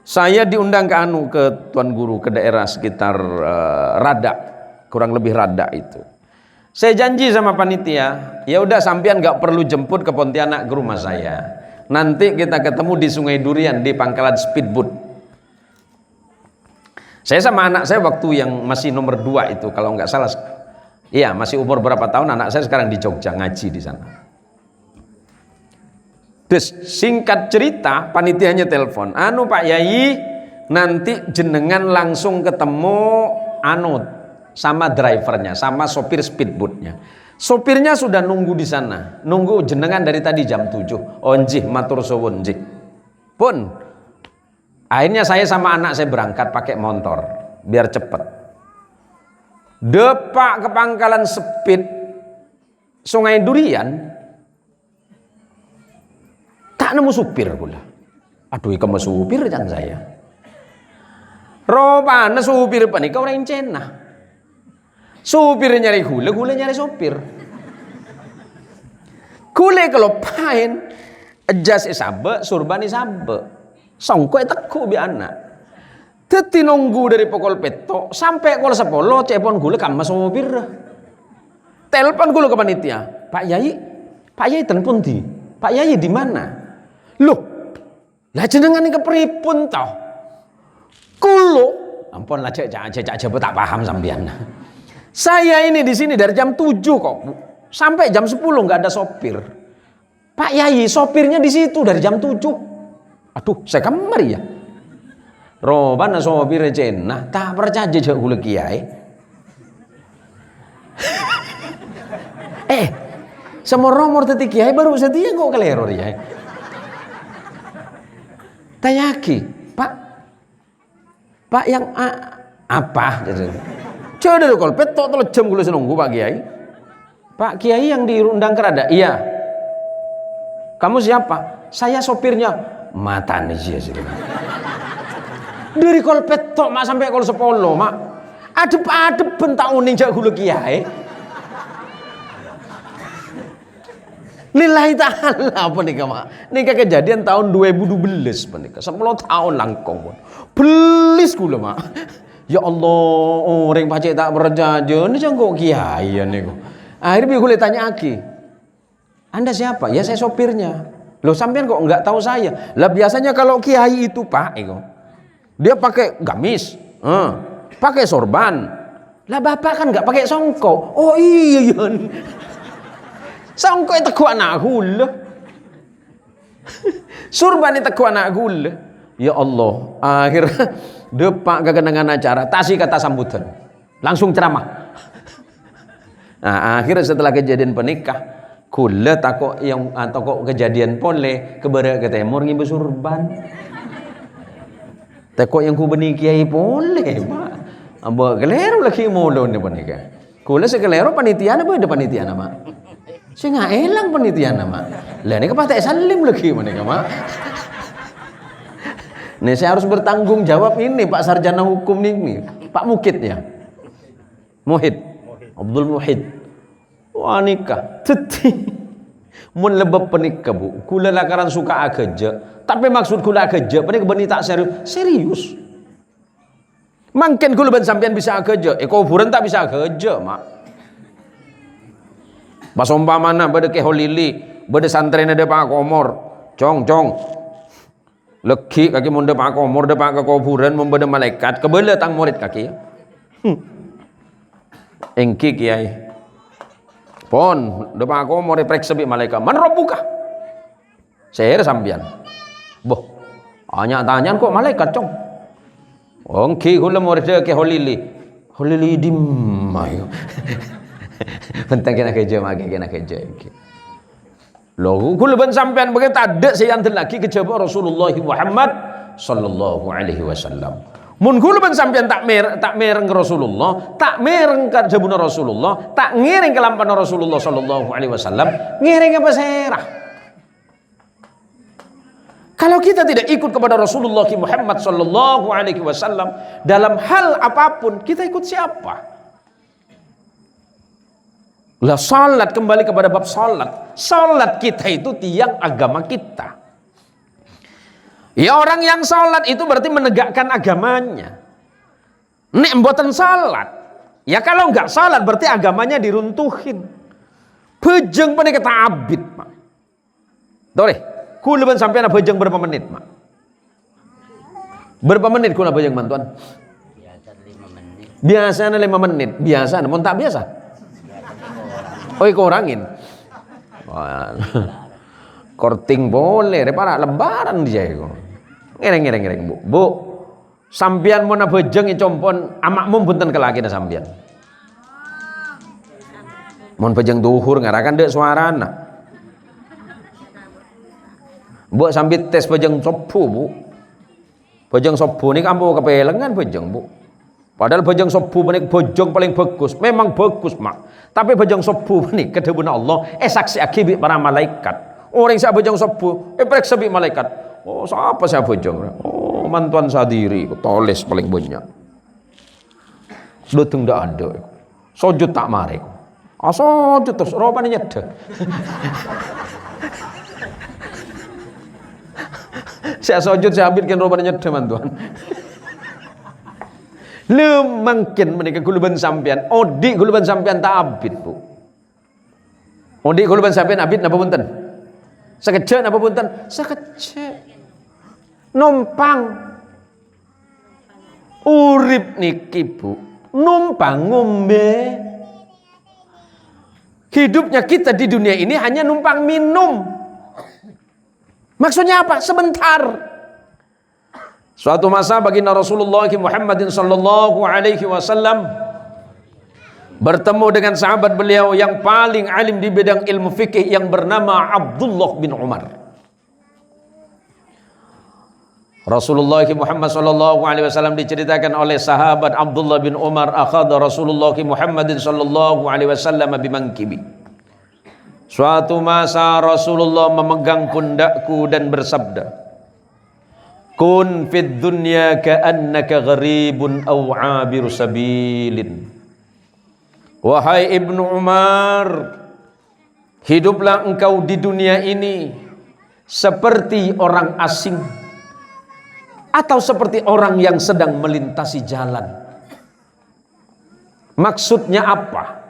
Saya diundang ke Tuan Guru ke daerah sekitar Rada, kurang lebih Rada itu. Saya janji sama panitia, ya udah sampean nggak perlu jemput ke Pontianak ke rumah saya. Nanti kita ketemu di Sungai Durian di pangkalan speedboat. Saya sama anak saya waktu yang masih nomor 2 itu kalau nggak salah, iya masih umur berapa tahun anak saya sekarang di Jogja ngaji di sana. Des singkat cerita panitianya telepon, anu Pak Yai, nanti jenengan langsung ketemu anu sama drivernya, sama sopir speedboatnya. Sopirnya sudah nunggu di sana, nunggu jenengan dari tadi jam 7. Oh njih, matur suwun njih. Pun akhirnya saya sama anak saya berangkat pakai motor biar cepet. Depak ke pangkalan speed Sungai Durian, tak nemu supir pula. Aduh, kamu supir jangan saya. Robana supir panika orang Cina. Supir nyari gule nyari sopir. Gule kalau pain, jas isabe, surban isabe. Songko teku bi anak. Teti nunggu dari pukul petok sampai pukul 10 cepon gule kama sopir. Telepon gule ke panitia. Pak Yai telepon di. Pak Yai di mana? Loh, lah jenengan iki kepripun toh? Kulo, ampun lah cek tak paham sampean. Saya ini di sini dari jam 7 kok, Bu. Sampai jam 10 nggak ada sopir. Pak Yai, sopirnya di situ dari jam 7. Aduh, saya kamar ya. Robana sopir Cina, tak percaya je kula kiai. Semua romor tadi kiai baru setia kok kelero ya. Tayaki, Pak yang apa? Coba dulu kalau petok tuh jam gue nunggu Pak Kiai. Pak Kiai yang diundang kerada, iya. Kamu siapa? Saya sopirnya. Mata nih sih. Dari kol petok mak sampai kol 10 mak. Adep bentak uning jak gula Kiai. Lillahi ta'ala apa nih mak? Nih kejadian tahun 2012 nih 10 tahun langkong. Belis gula mak. Ya Allah, orang pacek tak berjaja, ini jangan kok kiai ya nih. Akhirnya gue tanya Aki, Anda siapa? Ya saya sopirnya. Loh sampean kok nggak tahu saya? Lah biasanya kalau kiai itu Pak, dia pakai gamis, pakai sorban. Lah bapak kan nggak pakai songkok. Oh iya iya. Songkok itu kuat anak gula. Sorban itu kuat anak gula. Ya Allah, akhirnya depak kekenangan acara, tasih kata sambutan, langsung ceramah. Nah, akhirnya setelah kejadian penikah, kula takok yang atau kok kejadian pole kebara ke timur ngibu surban. Takok yang ku beni kiai pole, Pak. Amba kelero lagi mulu ni penikah. Kula sekelero panitia apa ada panitia nama? Saya nggak elang panitia nama. Lah ni kepatek salim lagi menikah, Mak. Nih saya harus bertanggung jawab ini Pak Sarjana Hukum nih, Pak Mukid ya, Muhid, Abdul Muhid. Wah nikah, teti, mun lebep penikah Bu, kula lakaran suka ageja, tapi maksud kula ageja, penikah beni tak serius. Mungkin kula ben sampean bisa ageja, kuburan tak bisa ageja mak. Pas umpamana bade ke holili, bade santren ada Pak Komor, cong. Legi kaki mun depak komor depak ke kuburan membeda malaikat kebele tang murid kaki ya. Engki kiai. Pon depak komor prek sebi malaikat. Man robbuka. Saya sampean. Boh. Tanya kok malaikat cong. Engki kula murid ke holili. Holili dimai. Pentang kena kerja engki. Loh, kula ben sampean begitu ada seyanten lagi kejaba Rasulullah Muhammad sallallahu alaihi wasallam. Mun kula ben sampean tak mereng ke Rasulullah, tak mereng ke jabuna Rasulullah, tak ngiring ke lampan Rasulullah sallallahu alaihi wasallam, ngiring apa serah. Kalau kita tidak ikut kepada Rasulullah Muhammad sallallahu alaihi wasallam dalam hal apapun, kita ikut siapa? Lah salat, kembali kepada bab salat. Salat kita itu tiang agama kita. Ya orang yang salat itu berarti menegakkan agamanya. Nek mboten salat, ya kalau enggak salat berarti agamanya diruntuhin. Bejeng pane kata abid, Pak. Dore, kula ben sampean bejeng berapa menit, Mak? Berapa menit kula bejeng bantuan?
Biasa 5 menit.
Biasanya 5 menit. Biasa, namun tak biasa. Oh, kurangin. Korting boleh, para lebaran dia itu. Ngereng, Bu. Bu, sampian mau bejeng compon amakmu punten kelaki na sampian. Mau bejeng duhur ngarakan dek suarana. Bu sambil tes bejeng sopu, Bu. Bejeng sopu ini kamu kepelengan bejeng, Bu. Padahal bejeng sopu ini bejeng paling bagus. Memang bagus, Mak. Tapi bejeng sopu ini kedebun Allah saksi akibat para malaikat. Orang saya bejeng sopu, periksa bi malaikat. Oh, siapa saya bejeng? Oh, mantuan sadiri, toles paling banyak. Sudah tidak ada. Sujud tak mari. Sujud terus, rupanya nyedek. Saya sujud, saya ambilkan rupanya nyedek, mantuan. Mungkin menikah guluban sampian. Odi guluban sampian tak abid, Bu. Odi guluban sampian abid napa punten? Sekejap napa punten? Sekejap. Numpang urip niki, Bu. Numpang ngombe. Hidupnya kita di dunia ini hanya numpang minum. Maksudnya apa? Sebentar. Suatu masa baginda Rasulullah Muhammadin sallallahu alaihi wasallam bertemu dengan sahabat beliau yang paling alim di bidang ilmu fikih yang bernama Abdullah bin Umar. Rasulullah Muhammad sallallahu alaihi wasallam diceritakan oleh sahabat Abdullah bin Umar, akhadha Rasulullah Muhammadin sallallahu alaihi wasallam bimankibi. Suatu masa Rasulullah memegang pundakku dan bersabda, kun fid dunya ka'annaka gharibun aw 'abiru sabilin. Wahai Ibnu Umar, hiduplah engkau di dunia ini seperti orang asing atau seperti orang yang sedang melintasi jalan. Maksudnya apa?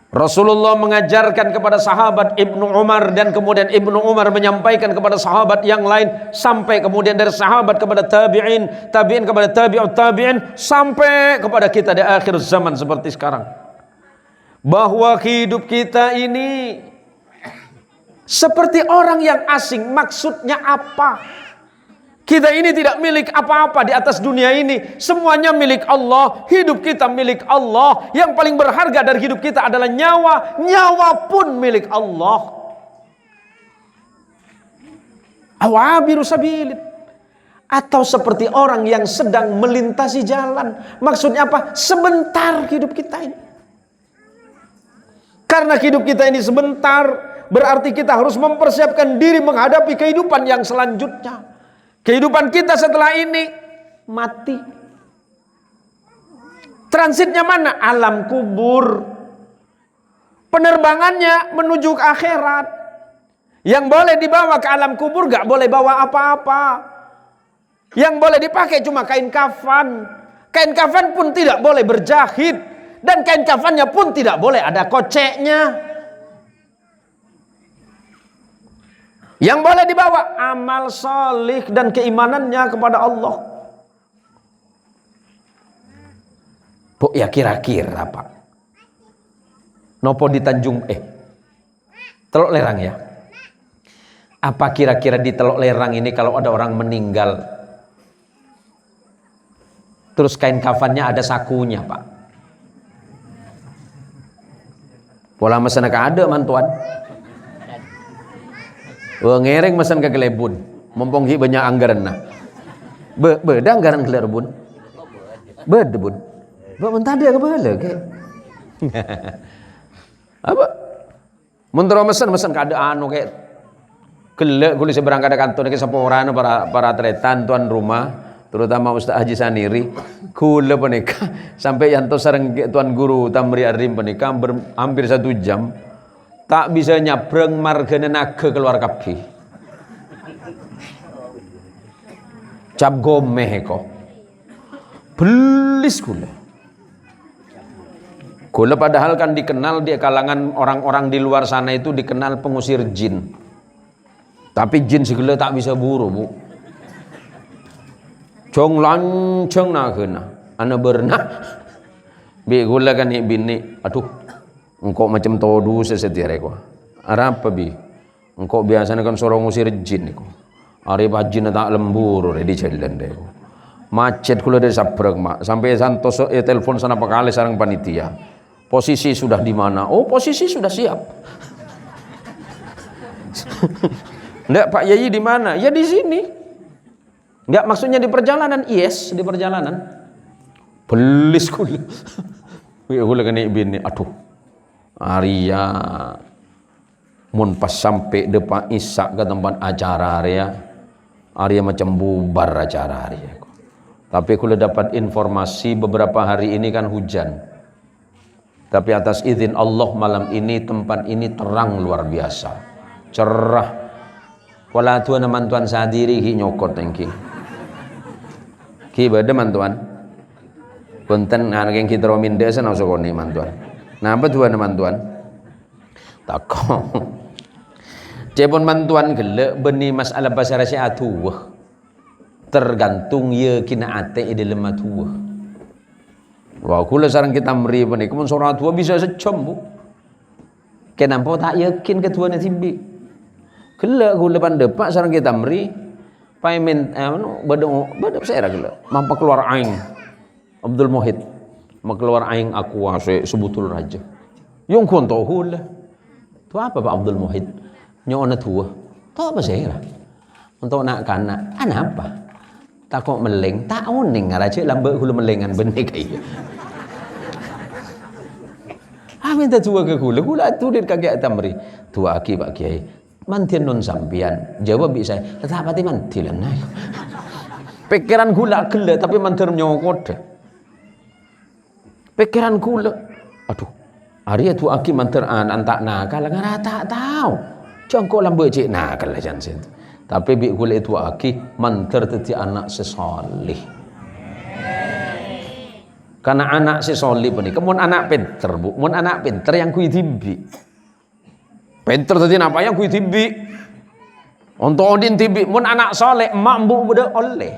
Rasulullah mengajarkan kepada sahabat Ibnu Umar dan kemudian Ibnu Umar menyampaikan kepada sahabat yang lain sampai kemudian dari sahabat kepada tabi'in, tabi'in kepada tabi'ut tabi'in sampai kepada kita di akhir zaman seperti sekarang. Bahwa hidup kita ini seperti orang yang asing. Maksudnya apa? Kita ini tidak milik apa-apa di atas dunia ini. Semuanya milik Allah. Hidup kita milik Allah. Yang paling berharga dari hidup kita adalah nyawa. Nyawa pun milik Allah. Awabiru sabilin. Atau seperti orang yang sedang melintasi jalan. Maksudnya apa? Sebentar hidup kita ini. Karena hidup kita ini sebentar, berarti kita harus mempersiapkan diri menghadapi kehidupan yang selanjutnya. Kehidupan kita setelah ini mati. Transitnya mana? Alam kubur. Penerbangannya menuju ke akhirat. Yang boleh dibawa ke alam kubur gak boleh bawa apa-apa. Yang boleh dipakai cuma kain kafan. Kain kafan pun tidak boleh berjahit. Dan kain kafannya pun tidak boleh ada koceknya. Yang boleh dibawa amal salih dan keimanannya kepada Allah. Bu, ya kira-kira Pak, nopo di Tanjung Teluk Lerang ya. Apa kira-kira di Teluk Lerang ini kalau ada orang meninggal, terus kain kafannya ada sakunya Pak? Pola mesen ada mantuan. Ngereng mesen ke Kelebun, mumpung banyak anggaran nah. Beda anggaran ke Kelebun. Beda bun. Mentah dia ke bala ke. Apa? Mentero mesen ke ada anu kayak kelek kulis berangkat ke kantor ke saporan para tretan tuan rumah, terutama Ustaz Haji Saniri. Kula penika sampai yanto sareng tuan guru Tamri Arim penika hampir 1 jam. Tak bisa nyabrang margane naga keluar kabeh. Cap gomeh kok. Belis kula. Kula padahal kan dikenal di kalangan orang-orang di luar sana itu dikenal pengusir jin. Tapi jin segala tak bisa buru, Bu. Jong lanceng nageuna. Ana berenah. Bi kula kan bini, aduh. Engkau macam todu sesetir ko. Arab bi. Engkau biasanya kan sorong ngusir jin niku. Ari jin tak lembur di jalan deh. Macet kula dari sabrek mak. Sampai santos telepon sana pakali sareng panitia. Posisi sudah di mana? Oh, posisi sudah siap. Enggak, Pak Yayi di mana? Ya di sini. Enggak, maksudnya di perjalanan. Yes, di perjalanan. Belis kula. Kula kena bini. Aduh. Arya mun pas sampai depan Isak ke tempat acara Arya macam bubar acara Arya. Tapi kula dapat informasi beberapa hari ini kan hujan. Tapi atas izin Allah malam ini tempat ini terang luar biasa, cerah. Wala tuan mantuan sadiri hi nyokot tengki. Ki bade mantuan. Punten yang kita romin desa nang sokoni mantuan. Napa tuan mantuan? Takon. Cepon mantuan gelek beni masalah bahasa Rasia atuh. Tergantung ye kina ate ide lemah tua. Wah, kula sareng kita meri peniku mun sora tua bisa sejam, Bu. Kenapa tak yakin ketuane tibi? Gelek kula pandepak sareng kita meri paimen badok saya gelek. Mampa keluar aing. Abdul Muhid. Keluar aing aku sebutul raja. Yung konto hula. Tu apa Pak Abdul Muhid? Nyona tua. Tu apa saya? Untuk nak kana, apa? Tak kok meleng, tak oning raja lambe hulu melengan benik iya. Minta tua ke kula tudir kakek tamri. Tua aki Pak Kiai. Mantian non sampian. Jawab bisa. Tetap pati mantilan. Pikiran gula gele tapi mantir nyokot. Pikiran gula. Aduh. Arya tu aki mantir antak nakal ngara tak tahu. Jangkau lambe cik nakal lah jangan. Tapi bi gula itu aki mantir teti anak sesolih. Karena anak sesolih pun kemun anak pinter Bu. Mun anak pinter yang kui tibi. Pinter tadi apa yang kui tibi. Untuk odin tibi. Mun anak soleh emak mbuk budak oleh.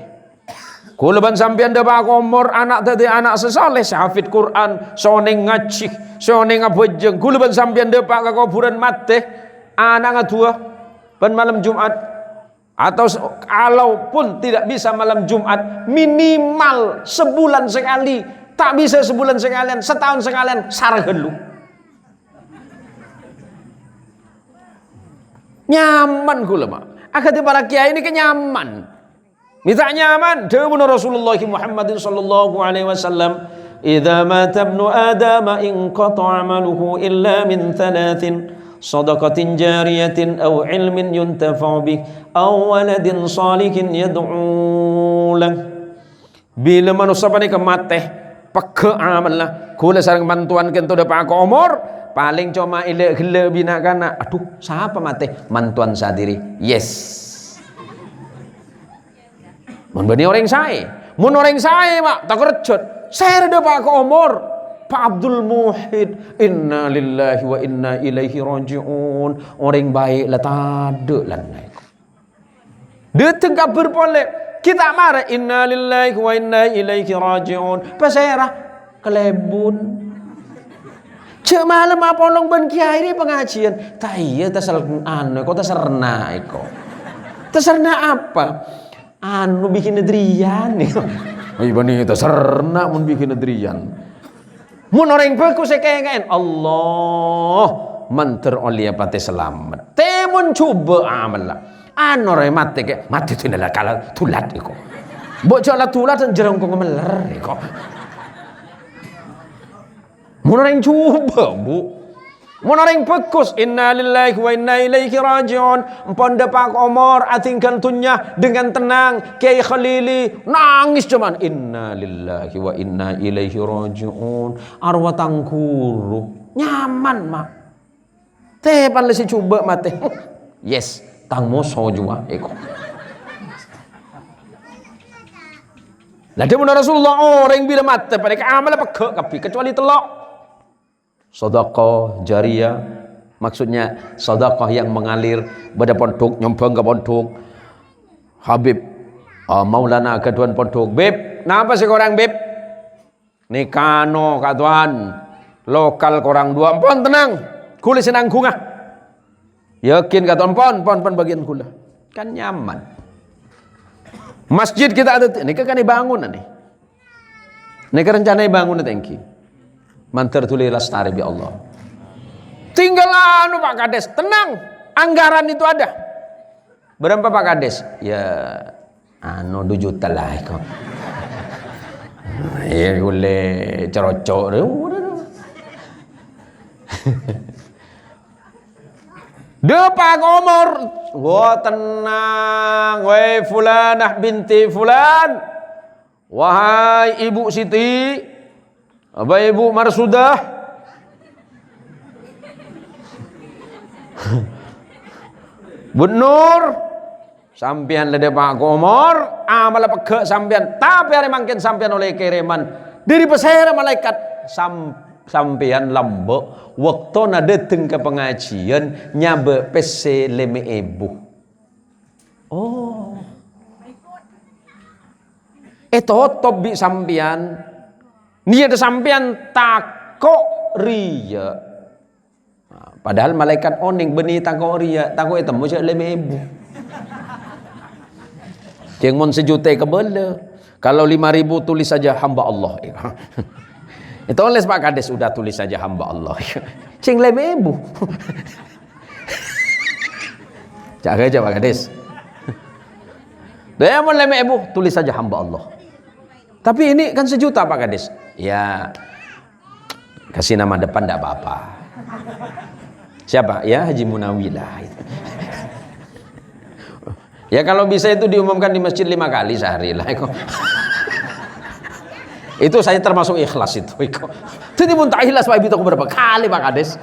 Kulaban sampian depa komor anak tadi anak sesoleh hafid Quran, soneng ngaji, soneng ngabojeng. Kulaban sampian depa ke kuburan mate anak ngatua ban malam Jumat. Atau kalaupun tidak bisa malam Jumat minimal sebulan sekali. Tak bisa sebulan sekalian, setahun sekalian sargelu. Nyaman kula mak. Akati para kiai ini kenyaman. Minta nyaman. Dawuh Rasulullah Muhammad sallallahu alaihi wasallam, "Idza mata ibnu Adam inqata 'amaluhu illa min thalathin, sadaqatin jariyatin aw ilmin yuntafa'u bih aw waladin salihin yad'u lah." Bila manusia panika mateh peke amal lah. Kula sareng mantuan kento depan ke umur paling cuma ile gele bina kana. Aduh, siapa mate? Mantuan sadiri. Yes. Mun bani orang saya. Mun orang saya mak tak kerjot. Saya depan ke umur Pak Abdul Muhid. Inna lillahi wa inna ilaihi raji'un. Orang baik lah tade lan naik. Dia tengah berpolek. Kita marah inna lillahi wa inna ilaihi raji'un. Pasera kelebun. Cek malam apa long ben kiai ini pengajian. Tak iya tasal kok taserna iko. Taserna apa? Anu bikin nedrian nih. Ayo bani taserna mun bikin nedrian. Mun orang beku sekengken Allah manter olia pate selamat. Temun coba amal lah. Anu re mati ke mati tu nela kala tulat iko. Bocor la tulat jerong kok meler iko. Mun orang coba Bu. Mun orang pekus inna lillahi wa inna ilaihi raji'un. Empon depak omor atingkan tunya dengan tenang. Kiai Khalili nangis cuman inna lillahi wa inna ilaihi raji'un. Arwah tangkuru nyaman mak. Teh pan lesi coba mate. Yes. Tang moso jua eko. Lah dia benar Rasulullah orang bila mati pada amal apa ke kecuali telok. Sedekah jariyah maksudnya sedekah yang mengalir pada pondok nyombang ke pondok. Habib Maulana ketuan pondok. Beb, napa sih orang beb? Nikano katuan lokal korang dua. Ampun tenang. Kulis senang gungah. Yakin kata pon bagian kula. Kan nyaman. Masjid kita ada ini kan dibangun nih. Ini kan rencana bangun tengki. Mantar tuli lestari bi Allah. Tinggal anu Pak Kades, tenang. Anggaran itu ada. Berapa Pak Kades? Ya anu 2 juta lah kok. Ya boleh cerocok. Pak Komor, wah tenang, wahai Fulanah binti Fulan, wahai Ibu Siti, apa Ibu Marsudah, Bun Nur, sampian lede Pak Komor, amal pegek sampian, tapi hari mangkin sampian oleh kiriman, diri pesera malaikat sampean lambok waktu na dateng ke pengajian nyabe pese leme ibu. Oh, tobi sampean ni ada sampean takok ria. Padahal malaikat oning beni takok ria, takok itu mau leme ibu. Yang mon sejuta kebele, kalau 5.000 tulis saja hamba Allah. Itu oleh Pak Kades udah tulis saja hamba Allah. Cing leme ibu. Jaga aja Pak Kades. Dia mau leme ibu tulis saja hamba Allah. Tapi ini kan 1 juta Pak Kades. Ya kasih nama depan enggak apa-apa. Siapa? Ya Haji Munawilah. Ya kalau bisa itu diumumkan di masjid 5 kali sehari lah. Itu saya termasuk ikhlas itu. Jadi pun tak ikhlas Pak Ibu berapa kali Pak Kades.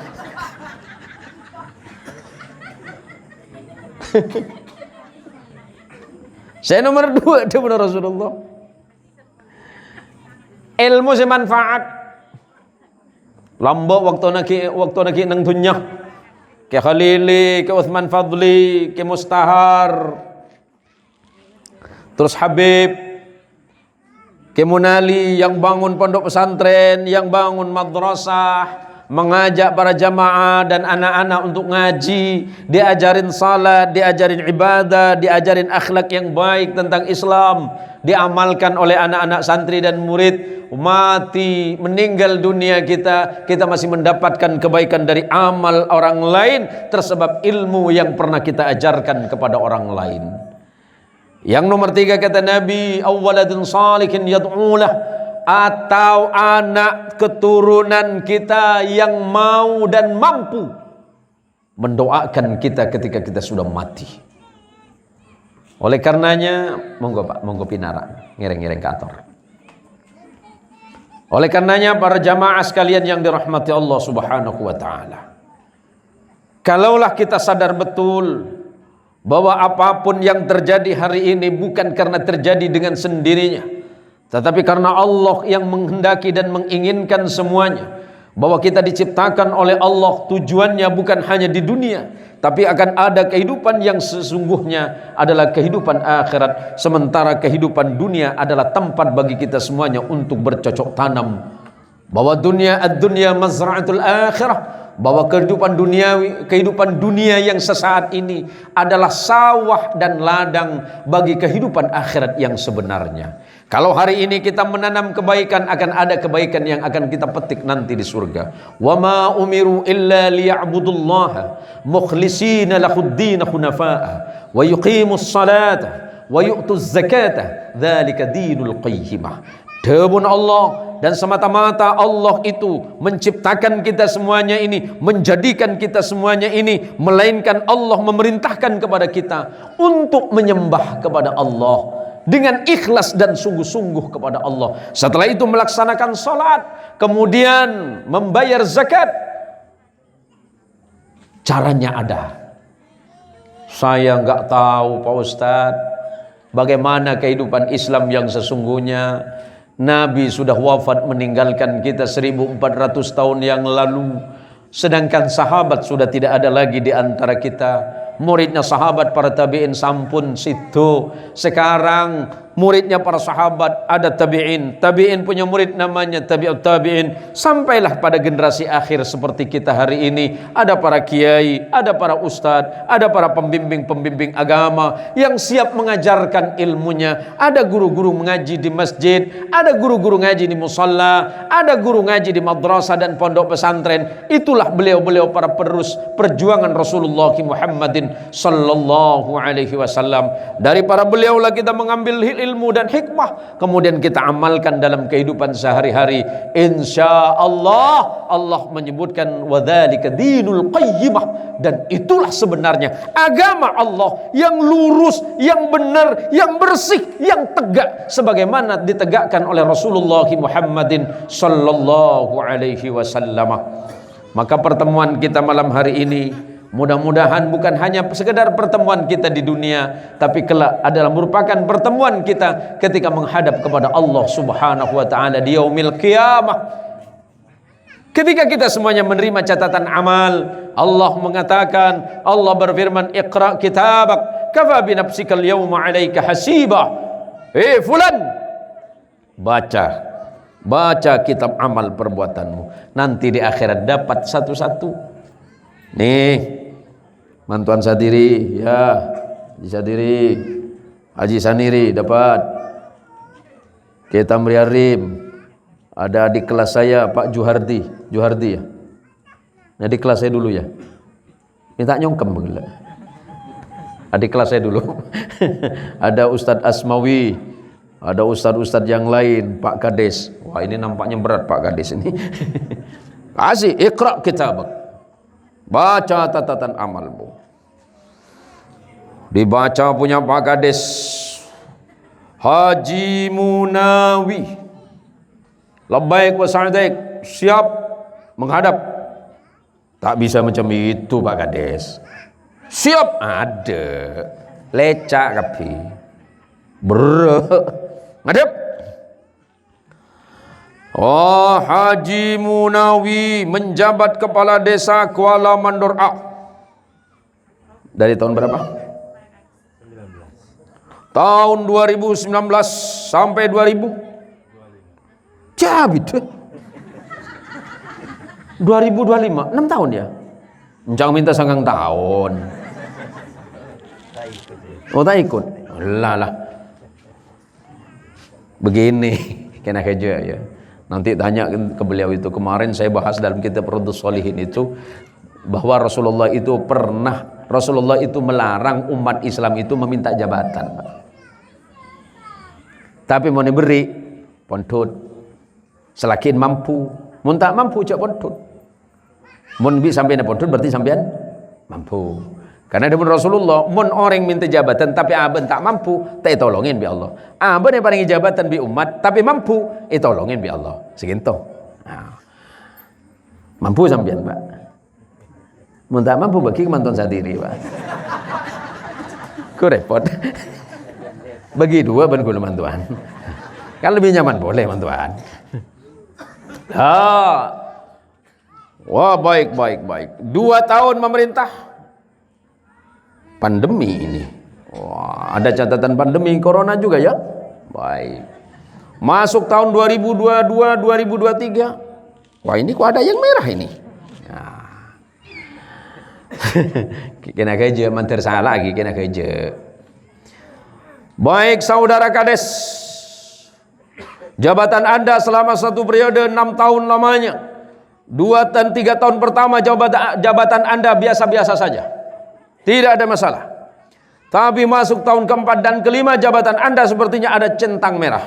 Saya nomor 2 itu benar Rasulullah. Ilmu semanfaat. Lambok waktu naki nang dunya. Ke Khalili, ke Uthman Fadli, ke Mustahar. Terus Habib Kemunali yang bangun pondok pesantren, yang bangun madrasah, mengajak para jamaah dan anak-anak untuk ngaji, diajarin salat, diajarin ibadah, diajarin akhlak yang baik tentang Islam, diamalkan oleh anak-anak santri dan murid. Mati, meninggal dunia kita masih mendapatkan kebaikan dari amal orang lain tersebab ilmu yang pernah kita ajarkan kepada orang lain. Yang nomor 3 kata Nabi, awwaladun salihin yad'ulah, atau anak keturunan kita yang mau dan mampu mendoakan kita ketika kita sudah mati. Oleh karenanya, monggo Pak, monggo pinara, ngiring-ngiring kantor. Oleh karenanya para jamaah sekalian yang dirahmati Allah Subhanahu wa taala, kalaulah kita sadar betul bahwa apapun yang terjadi hari ini bukan karena terjadi dengan sendirinya, tetapi karena Allah yang menghendaki dan menginginkan semuanya, bahwa kita diciptakan oleh Allah, tujuannya bukan hanya di dunia, tapi akan ada kehidupan yang sesungguhnya adalah kehidupan akhirat, sementara kehidupan dunia adalah tempat bagi kita semuanya untuk bercocok tanam, bahwa ad-dunya mazra'atul akhirah, bahwa kehidupan dunia yang sesaat ini adalah sawah dan ladang bagi kehidupan akhirat yang sebenarnya. Kalau hari ini kita menanam kebaikan, akan ada kebaikan yang akan kita petik nanti di surga. Wa ma umiru illa liya'budullaha mukhlishina lahud-din hunafa'a wa yuqimus salata wa yu'tuz zakata dzalika dinul qayyimah. Debun Allah, dan semata-mata Allah itu menciptakan kita semuanya ini, menjadikan kita semuanya ini, melainkan Allah memerintahkan kepada kita untuk menyembah kepada Allah dengan ikhlas dan sungguh-sungguh kepada Allah. Setelah itu melaksanakan salat, kemudian membayar zakat. Caranya ada. Saya nggak tahu Pak Ustadz bagaimana kehidupan Islam yang sesungguhnya. Nabi sudah wafat meninggalkan kita 1400 tahun yang lalu, sedangkan sahabat sudah tidak ada lagi di antara kita. Muridnya sahabat para tabi'in sampun situ. Sekarang muridnya para sahabat, ada tabi'in, tabi'in punya murid namanya tabi'ut tabi'in, sampailah pada generasi akhir seperti kita hari ini. Ada para kiai, ada para ustadz, ada para pembimbing-pembimbing agama yang siap mengajarkan ilmunya. Ada guru-guru mengaji di masjid, ada guru-guru ngaji di musalla, ada guru ngaji di madrasah dan pondok pesantren. Itulah beliau-beliau para penerus perjuangan Rasulullah Muhammadin sallallahu alaihi wasallam. Dari para beliaulah kita mengambil ilmu dan hikmah, kemudian kita amalkan dalam kehidupan sehari-hari. Insyaallah Allah menyebutkan wadzalika dinul qayyimah, dan itulah sebenarnya agama Allah yang lurus, yang benar, yang bersih, yang tegak sebagaimana ditegakkan oleh Rasulullah Muhammadin sallallahu alaihi wasallam. Maka pertemuan kita malam hari ini mudah-mudahan bukan hanya sekedar pertemuan kita di dunia, tapi kelak adalah merupakan pertemuan kita ketika menghadap kepada Allah Subhanahu wa taala di yaumil qiyamah. Ketika kita semuanya menerima catatan amal, Allah mengatakan, Allah berfirman, "Iqra kitabak, kafa bi nafsika al-yawma 'alaika hasiba." Fulan, baca kitab amal perbuatanmu, nanti di akhirat dapat satu-satu. Nih, Mantuan Sadiri, ya, Haji Sadiri, Haji Saniri dapat. Kita Mriarim, ada di kelas saya Pak Juhardi ya. Nah, di kelas saya dulu ya. Minta nyongkem begila. Adik kelas saya dulu. Ada Ustadz Asmawi, ada ustadz-ustadz yang lain, Pak Kades. Wah, ini nampaknya berat Pak Kades ini. Kasih, Iqra kitabak. Baca catatan amalmu. Dibaca punya Pak Kades. Haji Munawi, labbaik wa sa'daik, siap menghadap. Tak bisa macam itu Pak Kades. Siap ada. Lecak kapi. Ngadep. Oh, Haji Munawi menjabat kepala desa Kuala Mandor A. Dari tahun berapa? 19. Tahun 2019 sampai 2000. Jabit. 2025, 6 tahun ya. Jangan minta sangang tahun. Oh, tak ikut. Lah. Begini, kena kerja ya. Nanti tanya ke beliau itu. Kemarin saya bahas dalam kitab Riyadhus Shalihin itu bahwa Rasulullah itu melarang umat Islam itu meminta jabatan, Pak. Tapi mau diberi pontut selakin mampu. Mun tak mampu cak pontut. Mun bi sampean pontut berarti sampean mampu. Karena demi Rasulullah, mun orang minta jabatan tapi aben tak mampu, tak tolongin bi Allah. Aben yang paling jabatan bi umat tapi mampu, tolongin bi Allah. Segitu. Nah. Mampu sampean, Pak. Mun tak mampu bagi mantan sadiri, Pak. Ku repot. Bagi dua ben kulo mantuan. Kan lebih nyaman boleh mantuan. Wah, baik. 2 tahun memerintah. Pandemi ini. Wah, ada catatan pandemi corona juga ya. Baik. Masuk tahun 2022, 2023. Wah, ini kok ada yang merah ini. Nah. Kena kerja mantir salah lagi kena kerja. Baik saudara Kades. Jabatan Anda selama 1 periode 6 tahun lamanya. 2 dan 3 tahun pertama jabatan Anda biasa-biasa saja. Tidak ada masalah. Tapi masuk tahun keempat dan kelima jabatan Anda sepertinya ada centang merah.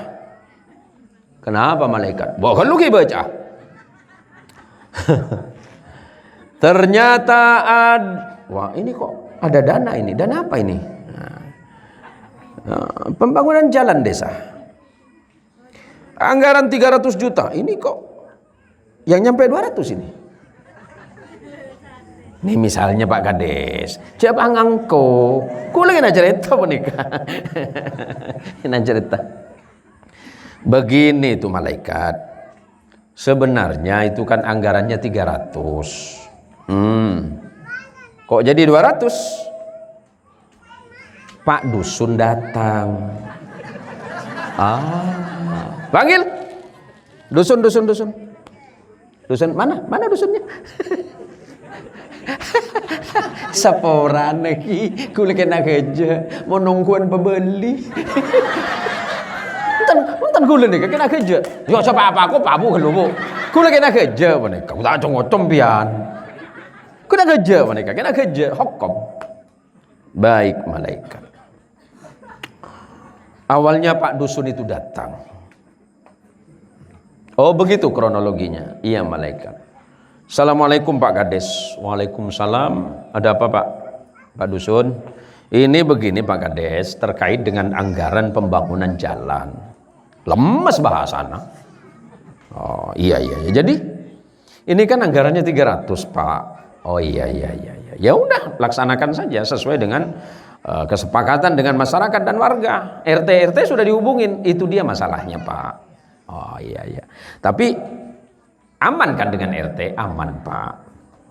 Kenapa malaikat? Bahkan lu baca. Ternyata wah ini kok ada dana ini. Dana apa ini? Pembangunan jalan desa. Anggaran 300 juta. Ini kok yang nyampe 200 ini. Nih misalnya Pak Kades, siapa ngangko? Kulo kena cerita menikah. Kena cerita. Begini tuh malaikat. Sebenarnya itu kan anggarannya 300. Kok jadi 200? Pak Dusun datang. Panggil. Dusun. Dusun mana? Mana dusunnya? Saporan lagi, kula kena kerja, mau nungguan pembeli. Entan kula nih kena kerja. Yo siapa apa aku pabu kalau bu. Kula kena kerja mana? Kau tak congotong pian. Kena kerja mana? Kena kerja hukum. Baik malaikat. Awalnya Pak Dusun itu datang. Oh begitu kronologinya. Iya malaikat. Assalamualaikum Pak Kades. Waalaikumsalam. Ada apa Pak Dusun? Ini begini Pak Kades, terkait dengan anggaran pembangunan jalan. Lemes bahasana. Oh iya. Jadi ini kan anggarannya 300 Pak. Oh iya. Ya udah laksanakan saja sesuai dengan kesepakatan dengan masyarakat dan warga. RT sudah dihubungin. Itu dia masalahnya Pak. Oh iya. Tapi aman kan dengan RT? Aman Pak.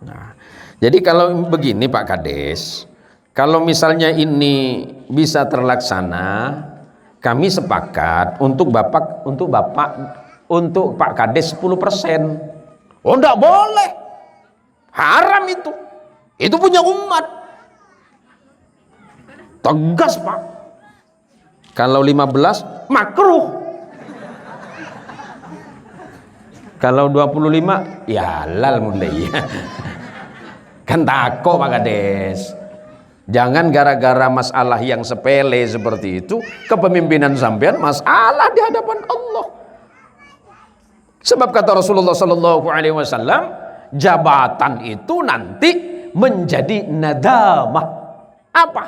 Nah, jadi kalau begini Pak Kades, kalau misalnya ini bisa terlaksana, kami sepakat untuk Pak Kades 10%. Oh enggak boleh, haram itu punya umat. Tegas Pak. Kalau 15 makruh. Kalau 25 ya halal mulai. Kan takut Pak Kades. Jangan gara-gara masalah yang sepele seperti itu kepemimpinan sampean masalah di hadapan Allah. Sebab kata Rasulullah sallallahu alaihi wasallam, jabatan itu nanti menjadi nadamah. Apa?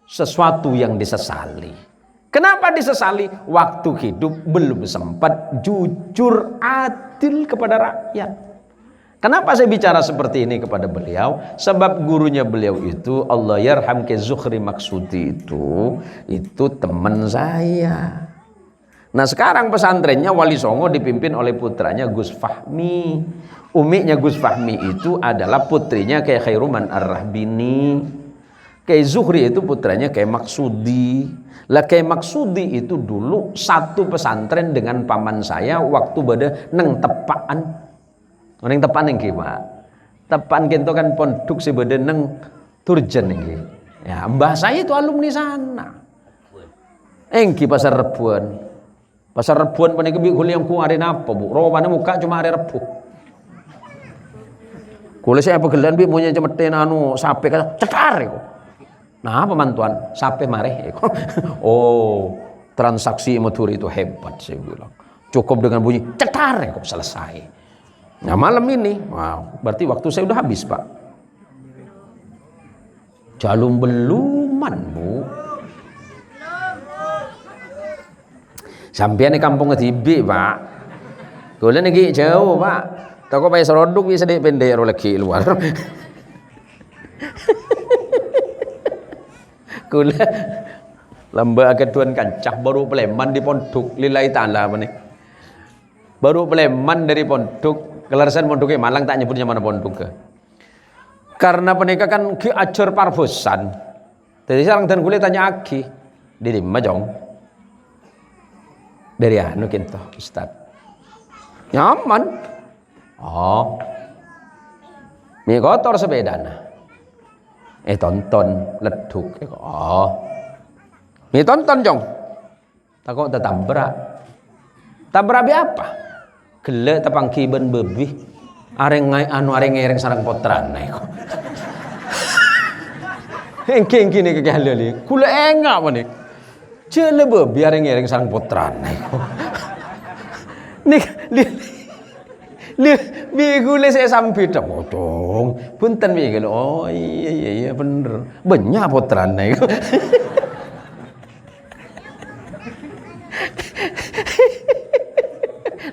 Sesuatu yang disesali. Kenapa disesali? Waktu hidup belum sempat jujur adil kepada rakyat. Kenapa saya bicara seperti ini kepada beliau? Sebab gurunya beliau itu Allah yarham ke Zuhri Maksudi itu teman saya. Nah sekarang pesantrennya Wali Songo dipimpin oleh putranya Gus Fahmi. Umiknya Gus Fahmi itu adalah putrinya kayak Khairuman Ar-Rahbini. Kayak Zuhri itu putranya kayak Maksudi. Lah kayak Maksudi itu dulu satu pesantren dengan paman saya waktu pada neng tepaan. Neng tepan neng Pak. Tepan gitu kan pondok si pada neng Turjen neng. Ya mbah saya itu alumni sana. Engki pasar Rebuan. Pasar Rebuan paniki kuliah ku hari apa bu? Rowane muka cuma hari Rebu. Kuliah saya pegelan bi punya cemetin sape kata cetar kok. Nah pemantuan sampai mareh. Oh transaksi motor itu hebat saya bilang. Cukup dengan bunyi cetar kok selesai. Nah malam ini, wow, berarti waktu saya udah habis Pak. Jalum beluman bu. Sampai di kampung Ketibi Pak. Kalian lagi jauh Pak. Tako pakai seroduk bisa dipendek lagi luar. Kula lamba keduan kancah baru peleman di pondok lillahi ta'ala apa nih baru peleman dari pondok kelarasan pondoknya Malang tak nyebutnya mana pondok ke karena penikah kan ki ajar parbosan jadi sekarang dan kuliah tanya aki di Majong dari anu kinto Ustad nyaman oh mi kotor sepedana tonton leduk oh ini tonton jong takut tabrak bi apa gelek tepang kiben bebi areng ngereng sarang potran kok engke nih kekalali kula enggak apa nih jele bebi areng ngereng sarang potran kok nih Bigule saya sampai dong, punten bigule. Oh iya bener, banyak potran nih.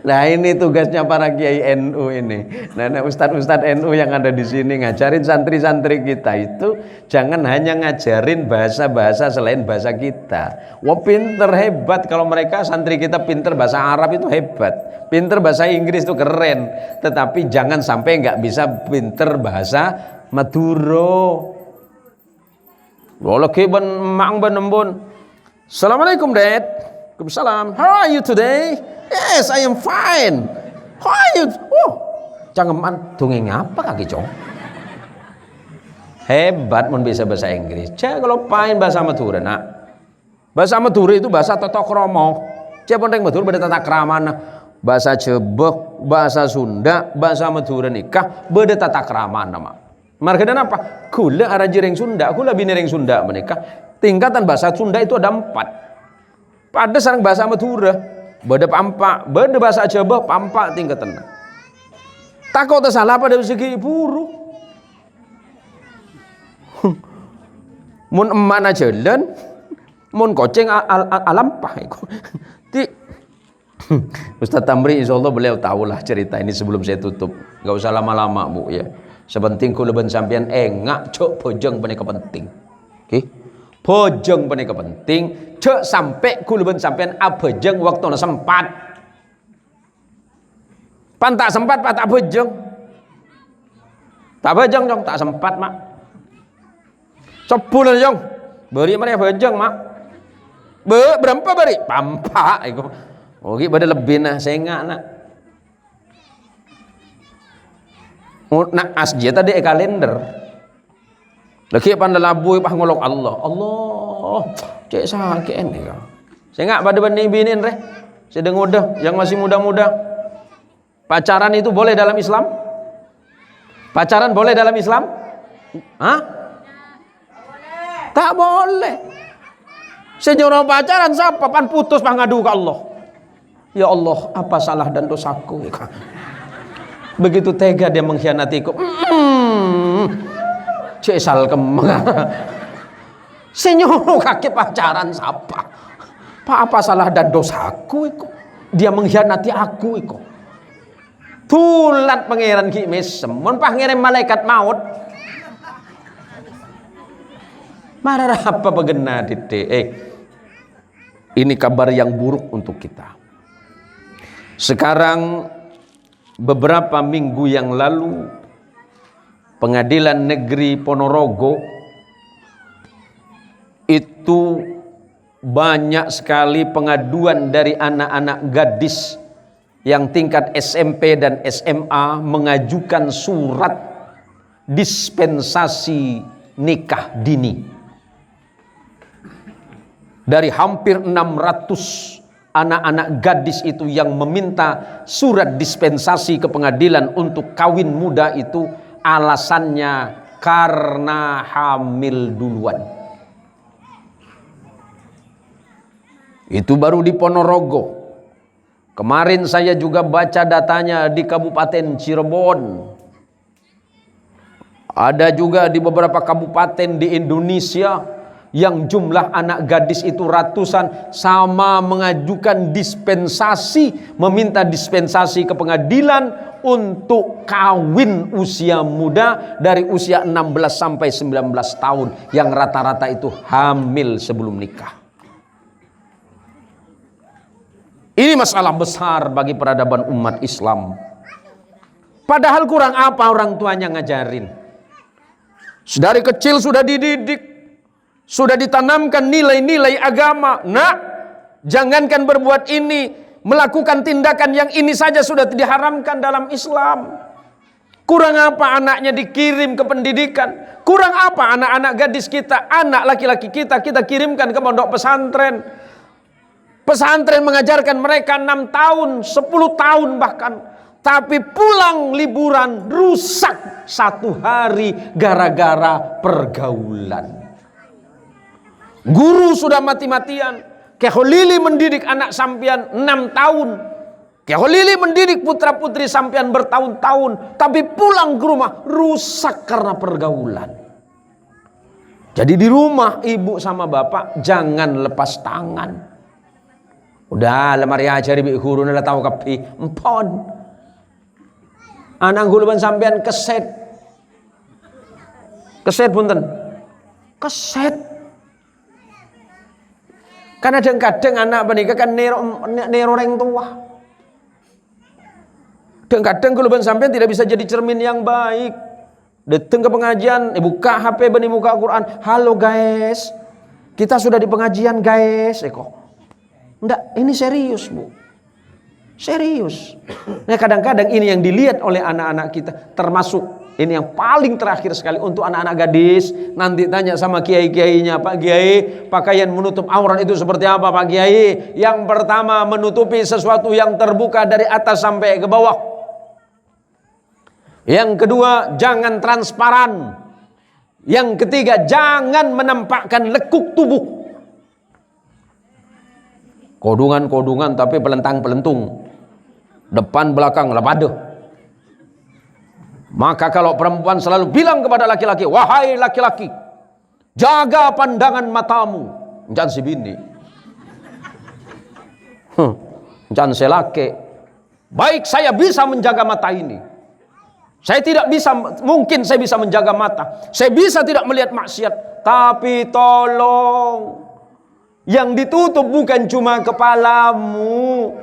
Nah ini tugasnya para kiai NU ini. Nah ustadz NU yang ada di sini ngajarin santri-santri kita itu jangan hanya ngajarin bahasa-bahasa selain bahasa kita. Wah pinter hebat kalau mereka santri kita pinter bahasa Arab itu hebat, pinter bahasa Inggris itu keren. Tetapi jangan sampai nggak bisa pinter bahasa Maduro. Lagi mang benembun. Assalamualaikum Dad. Waalaikumsalam. How are you today? Yes, I am fine. How are you? Oh, cangeman dongeng apa kaki cong? Hebat mun bisa bahasa Inggris. Cek kalau pain bahasa Madura nak. Bahasa Madura itu bahasa tata krama. Cek pun Madura beda tata kramana. Bahasa Jebek, bahasa Sunda, bahasa Madura nikah beda tata kramana mak. Marga dan apa? Kula arah jireng Sunda, kula binireng Sunda menikah. Tingkatan bahasa Sunda itu ada 4. Pada sarang bahasa Madura, beda pampak, beda bahasa Jawa pampak tingkatan. Takut salah pada segi buruk. Mun emana jalan, mun koceng alampah. Ti Ustaz Tamri insyaallah beliau tahulah cerita ini sebelum saya tutup. Gak usah lama-lama Bu ya. Sepenting kula ben sampean engak cok bojong peneka penting. Oke. Bojong peneka penting, cok sampai kula ben sampean abejeng waktuna sempat. Pan tak sempat pak tak bojong. Tak bojong dong, tak sempat mak. Sebulan jong. Beri mereka bojong mak. Berapa beri? Pampak iku. Oke, pada lebih nah saya enggak nak. Nak asji tadi kalender. Lagi pandalabu pah ngolok Allah. Allah, cek sakit ini kau. Saya enggak pada bani binin reh. Sedang udah, yang masih muda-muda. Pacaran itu boleh dalam Islam? Pacaran boleh dalam Islam? Hah? Tak boleh. Senyuruh pacaran siapa? Pan putus pah ngadu ke Allah. Ya Allah, apa salah dan dosaku? Begitu tega dia mengkhianatiku. Cesal kemana? Senyuruh kaki pacaran siapa? Apa salah dan dosaku? Dia mengkhianati aku. Tulat pangeran ki mesem. Mun pah ngirim malaikat maut. Marah apa begena dite? Ini kabar yang buruk untuk kita. Sekarang beberapa minggu yang lalu Pengadilan Negeri Ponorogo itu banyak sekali pengaduan dari anak-anak gadis yang tingkat SMP dan SMA mengajukan surat dispensasi nikah dini. Dari hampir 600 anak-anak gadis itu yang meminta surat dispensasi ke pengadilan untuk kawin muda itu alasannya karena hamil duluan. Itu baru di Ponorogo. Kemarin saya juga baca datanya di Kabupaten Cirebon. Ada juga di beberapa kabupaten di Indonesia yang jumlah anak gadis itu ratusan sama mengajukan dispensasi, meminta dispensasi ke pengadilan untuk kawin usia muda dari usia 16 sampai 19 tahun yang rata-rata itu hamil sebelum nikah. Ini masalah besar bagi peradaban umat Islam. Padahal kurang apa orang tuanya ngajarin. Dari kecil sudah dididik, sudah ditanamkan nilai-nilai agama. Nah, jangankan berbuat ini, melakukan tindakan yang ini saja sudah diharamkan dalam Islam. Kurang apa anaknya dikirim ke pendidikan? Kurang apa anak-anak gadis kita, anak laki-laki kita kirimkan ke pondok pesantren? Pesantren mengajarkan mereka 6 tahun, 10 tahun bahkan. Tapi pulang liburan rusak 1 hari gara-gara pergaulan. Guru sudah mati-matian. Keholili mendidik anak sampian 6 tahun. Keholili mendidik putra-putri sampian bertahun-tahun. Tapi pulang ke rumah rusak karena pergaulan. Jadi di rumah ibu sama bapak jangan lepas tangan. Udah lemari ajari bi guru nala tahu kapi empon. Anak guluban sampean keset. Keset punten. Keset. Karena kadang anak menikah kan nero orang tua. Dan kadang guluban sampean tidak bisa jadi cermin yang baik. Datang ke pengajian, buka HP bani muka Quran. Halo guys. Kita sudah di pengajian guys. Enggak, ini serius, Bu. Serius. Nah, kadang-kadang ini yang dilihat oleh anak-anak kita, termasuk ini yang paling terakhir sekali untuk anak-anak gadis. Nanti tanya sama kiai-kiainya, Pak Kiai, pakaian menutup aurat itu seperti apa, Pak Kiai? Yang pertama, menutupi sesuatu yang terbuka dari atas sampai ke bawah. Yang kedua, jangan transparan. Yang ketiga, jangan menampakkan lekuk tubuh. Kodungan-kodungan tapi pelentang-pelentung. Depan belakang labade. Maka kalau perempuan selalu bilang kepada laki-laki, wahai laki-laki, jaga pandangan matamu. Jangan si bini. Jangan si laki. Baik, saya bisa menjaga mata ini. Saya tidak bisa, mungkin saya bisa menjaga mata. Saya bisa tidak melihat maksiat. Tapi tolong, yang ditutup bukan cuma kepalamu.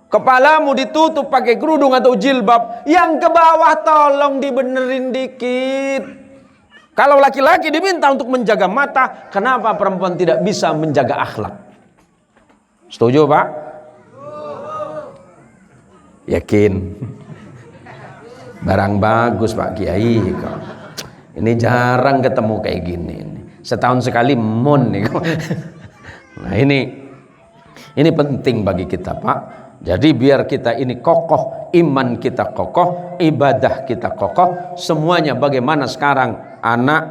Kepalamu ditutup pakai kerudung atau jilbab. Yang ke bawah tolong dibenerin dikit. Kalau laki-laki diminta untuk menjaga mata, kenapa perempuan tidak bisa menjaga akhlak? Setuju, Pak? Yakin? Barang bagus, Pak Kiai. Ini jarang ketemu kayak gini. Setahun sekali mon nih. Nah, ini penting bagi kita, Pak. Jadi biar kita ini kokoh, iman kita kokoh, ibadah kita kokoh, semuanya bagaimana sekarang anak,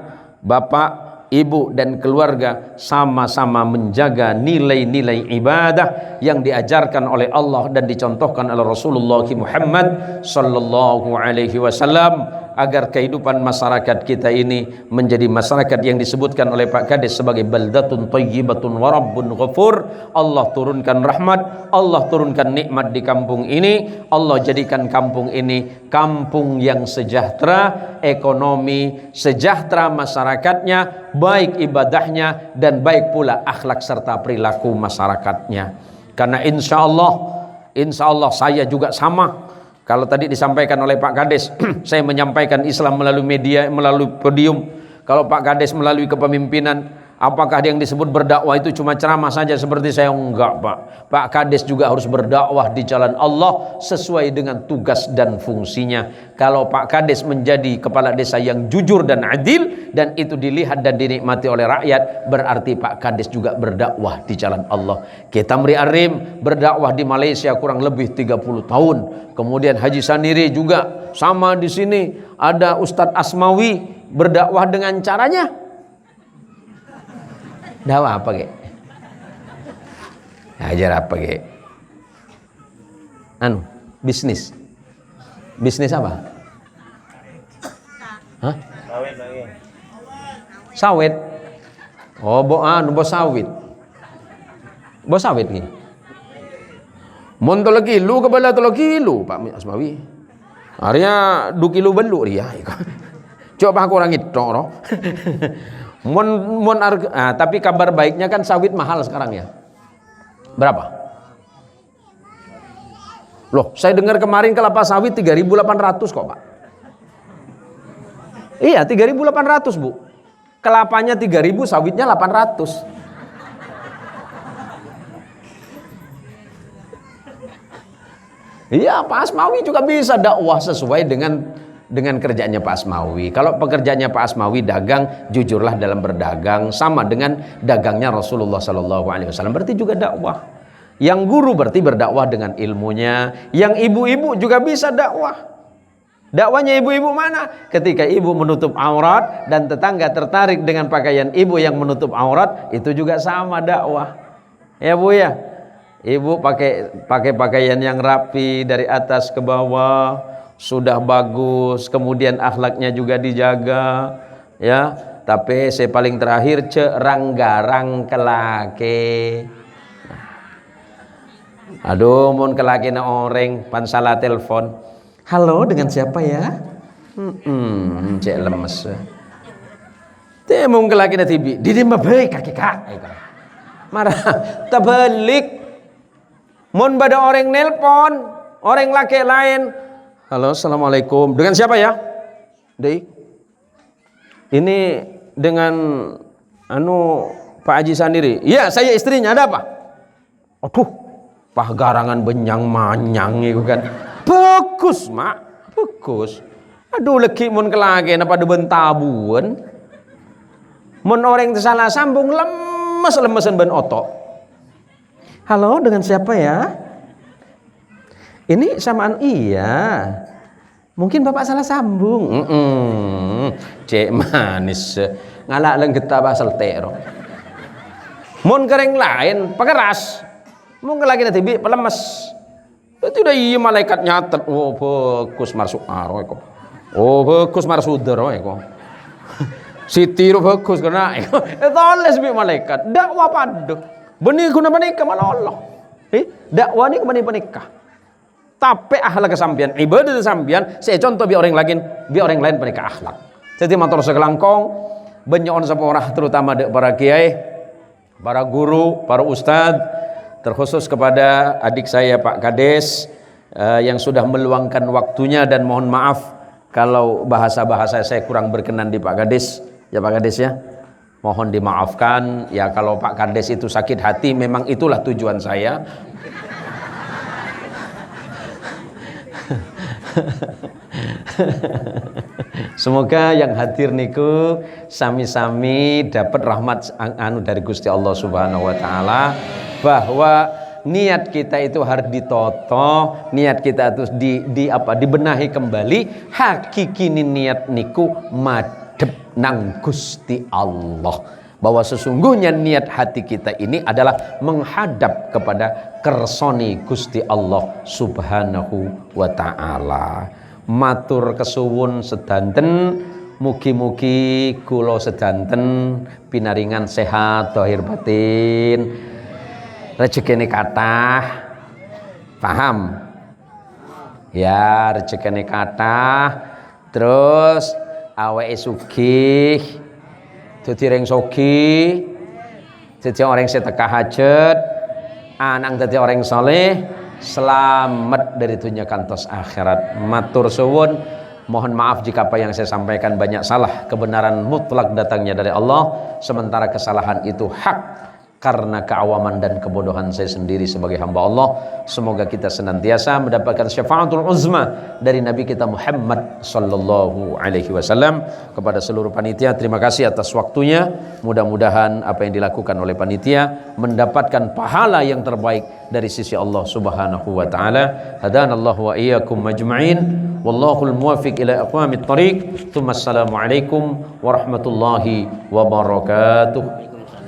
bapak, ibu dan keluarga sama-sama menjaga nilai-nilai ibadah yang diajarkan oleh Allah dan dicontohkan oleh Rasulullah Muhammad sallallahu alaihi wasallam, agar kehidupan masyarakat kita ini menjadi masyarakat yang disebutkan oleh Pak Kades sebagai baldatun thayyibatun wa rabbun ghafur. Allah turunkan rahmat, Allah turunkan nikmat di kampung ini. Allah jadikan kampung ini kampung yang sejahtera, ekonomi sejahtera masyarakatnya, baik ibadahnya dan baik pula akhlak serta perilaku masyarakatnya. Karena insya Allah saya juga sama. Kalau tadi disampaikan oleh Pak Kades, saya menyampaikan Islam melalui media, melalui podium. Kalau Pak Kades melalui kepemimpinan, apakah yang disebut berdakwah itu cuma ceramah saja seperti saya? Enggak, Pak. Pak Kades juga harus berdakwah di jalan Allah sesuai dengan tugas dan fungsinya. Kalau Pak Kades menjadi kepala desa yang jujur dan adil, dan itu dilihat dan dinikmati oleh rakyat, berarti Pak Kades juga berdakwah di jalan Allah. Kita Mri Arim berdakwah di Malaysia kurang lebih 30 tahun. Kemudian Haji Saniri juga sama di sini. Ada Ustadz Asmawi berdakwah dengan caranya. Dakwah apa, Ge? Ajar apa, Ge? Bisnis. Bisnis apa? Hah? Sawit. Oh, bos sawit. Bos sawit Ge. Mon tolo kilo kebala tolo kilo Pak Asmawi. Arya 2 kilo beluk dia. Coba aku orang itu roh. Tapi kabar baiknya kan sawit mahal sekarang ya. Berapa? Loh, saya dengar kemarin kelapa sawit 3.800 kok, Pak. Iya, 3.800, Bu. Kelapanya 3.000, sawitnya 800. Iya, Pak Asmawi juga bisa dakwah sesuai dengan kerjanya Pak Asmawi. Kalau pekerjaannya Pak Asmawi dagang, jujurlah dalam berdagang, sama dengan dagangnya Rasulullah SAW, berarti juga dakwah. Yang guru berarti berdakwah dengan ilmunya. Yang ibu-ibu juga bisa dakwah. Dakwanya ibu-ibu mana? Ketika ibu menutup aurat dan tetangga tertarik dengan pakaian ibu yang menutup aurat, itu juga sama dakwah. Ya, Bu ya. Ibu pakai pakaian yang rapi dari atas ke bawah, sudah bagus, kemudian akhlaknya juga dijaga, ya. Tapi saya paling terakhir ranggarang kelake. Aduh, mun kelake na orang pan salah telepon. Halo, dengan siapa ya? Cek lemes. Temung kelake na tibi. Didi mabay kakika. Marah, tabalik. Mun bada orang nelpon, orang laki lain. Halo, assalamualaikum. Dengan siapa ya? Dei. Ini dengan Pak Haji Saniri. Iya, saya istrinya. Ada apa? Aduh, pah garangan benyang manyang itu kan. Bagus, Mak. Bagus. Aduh, lagi mun kelage napa bentabuan. Mun orang salah sambung lemes-lemesan ben otok. Halo, dengan siapa ya? Ini samaan iya. Mungkin Bapak salah sambung. Cek manis. Ngalak lenggeta basal tero. Mun kering lain pakeras. Mun lagi nanti bi pelemes. Itu udah iya malaikat nyatet. Oh bagus masuk aro eko. Oh bagus marsudero eko. Sitiru bagus kena eko. Toles bi malaikat. Dakwah paduk. Benih guna menikah malah Allah. Dakwah ni kemana menikah. Tapi akhlak kesampian, ibadah kesampian, saya contoh biar orang lain menikah akhlak. Jadi motor sekelangkong, banyak sapa orang terutama para kiai, para guru, para ustadz, terkhusus kepada adik saya Pak Kades yang sudah meluangkan waktunya, dan mohon maaf kalau bahasa-bahasa saya kurang berkenan di Pak Kades, ya Pak Kades ya. Mohon dimaafkan ya kalau Pak Kades itu sakit hati, memang itulah tujuan saya. Semoga yang hadir niku sami-sami dapat rahmat anu dari Gusti Allah Subhanahu wa taala, bahwa niat kita itu harus ditoto, niat kita itu dibenahi kembali, hakiki niat niku madhep nang Gusti Allah. Bahwa sesungguhnya niat hati kita ini adalah menghadap kepada kersoni Gusti Allah Subhanahu wa ta'ala. Matur kesuwun sedanten, mugi-mugi kula sedanten pinaringan sehat dhahir batin, rezekine kathah, paham ya, rezekine kathah, terus awake sugih, dadi orang sugih, dadi orang sedekah hajat, anak dadi orang saleh, selamat dari dunia kantos akhirat. Matur suwun, mohon maaf jika apa yang saya sampaikan banyak salah. Kebenaran mutlak datangnya dari Allah, sementara kesalahan itu hak karena keawaman dan kebodohan saya sendiri sebagai hamba Allah. Semoga kita senantiasa mendapatkan syafaatul uzma dari Nabi kita Muhammad sallallahu alaihi wasallam. Kepada seluruh panitia, terima kasih atas waktunya. Mudah-mudahan apa yang dilakukan oleh panitia mendapatkan pahala yang terbaik dari sisi Allah Subhanahu wa taala. Hadanallahu wa iyyakum majma'in. Wallahul muwaffiq ila aqwamit thariq. Assalamualaikum warahmatullahi wabarakatuh.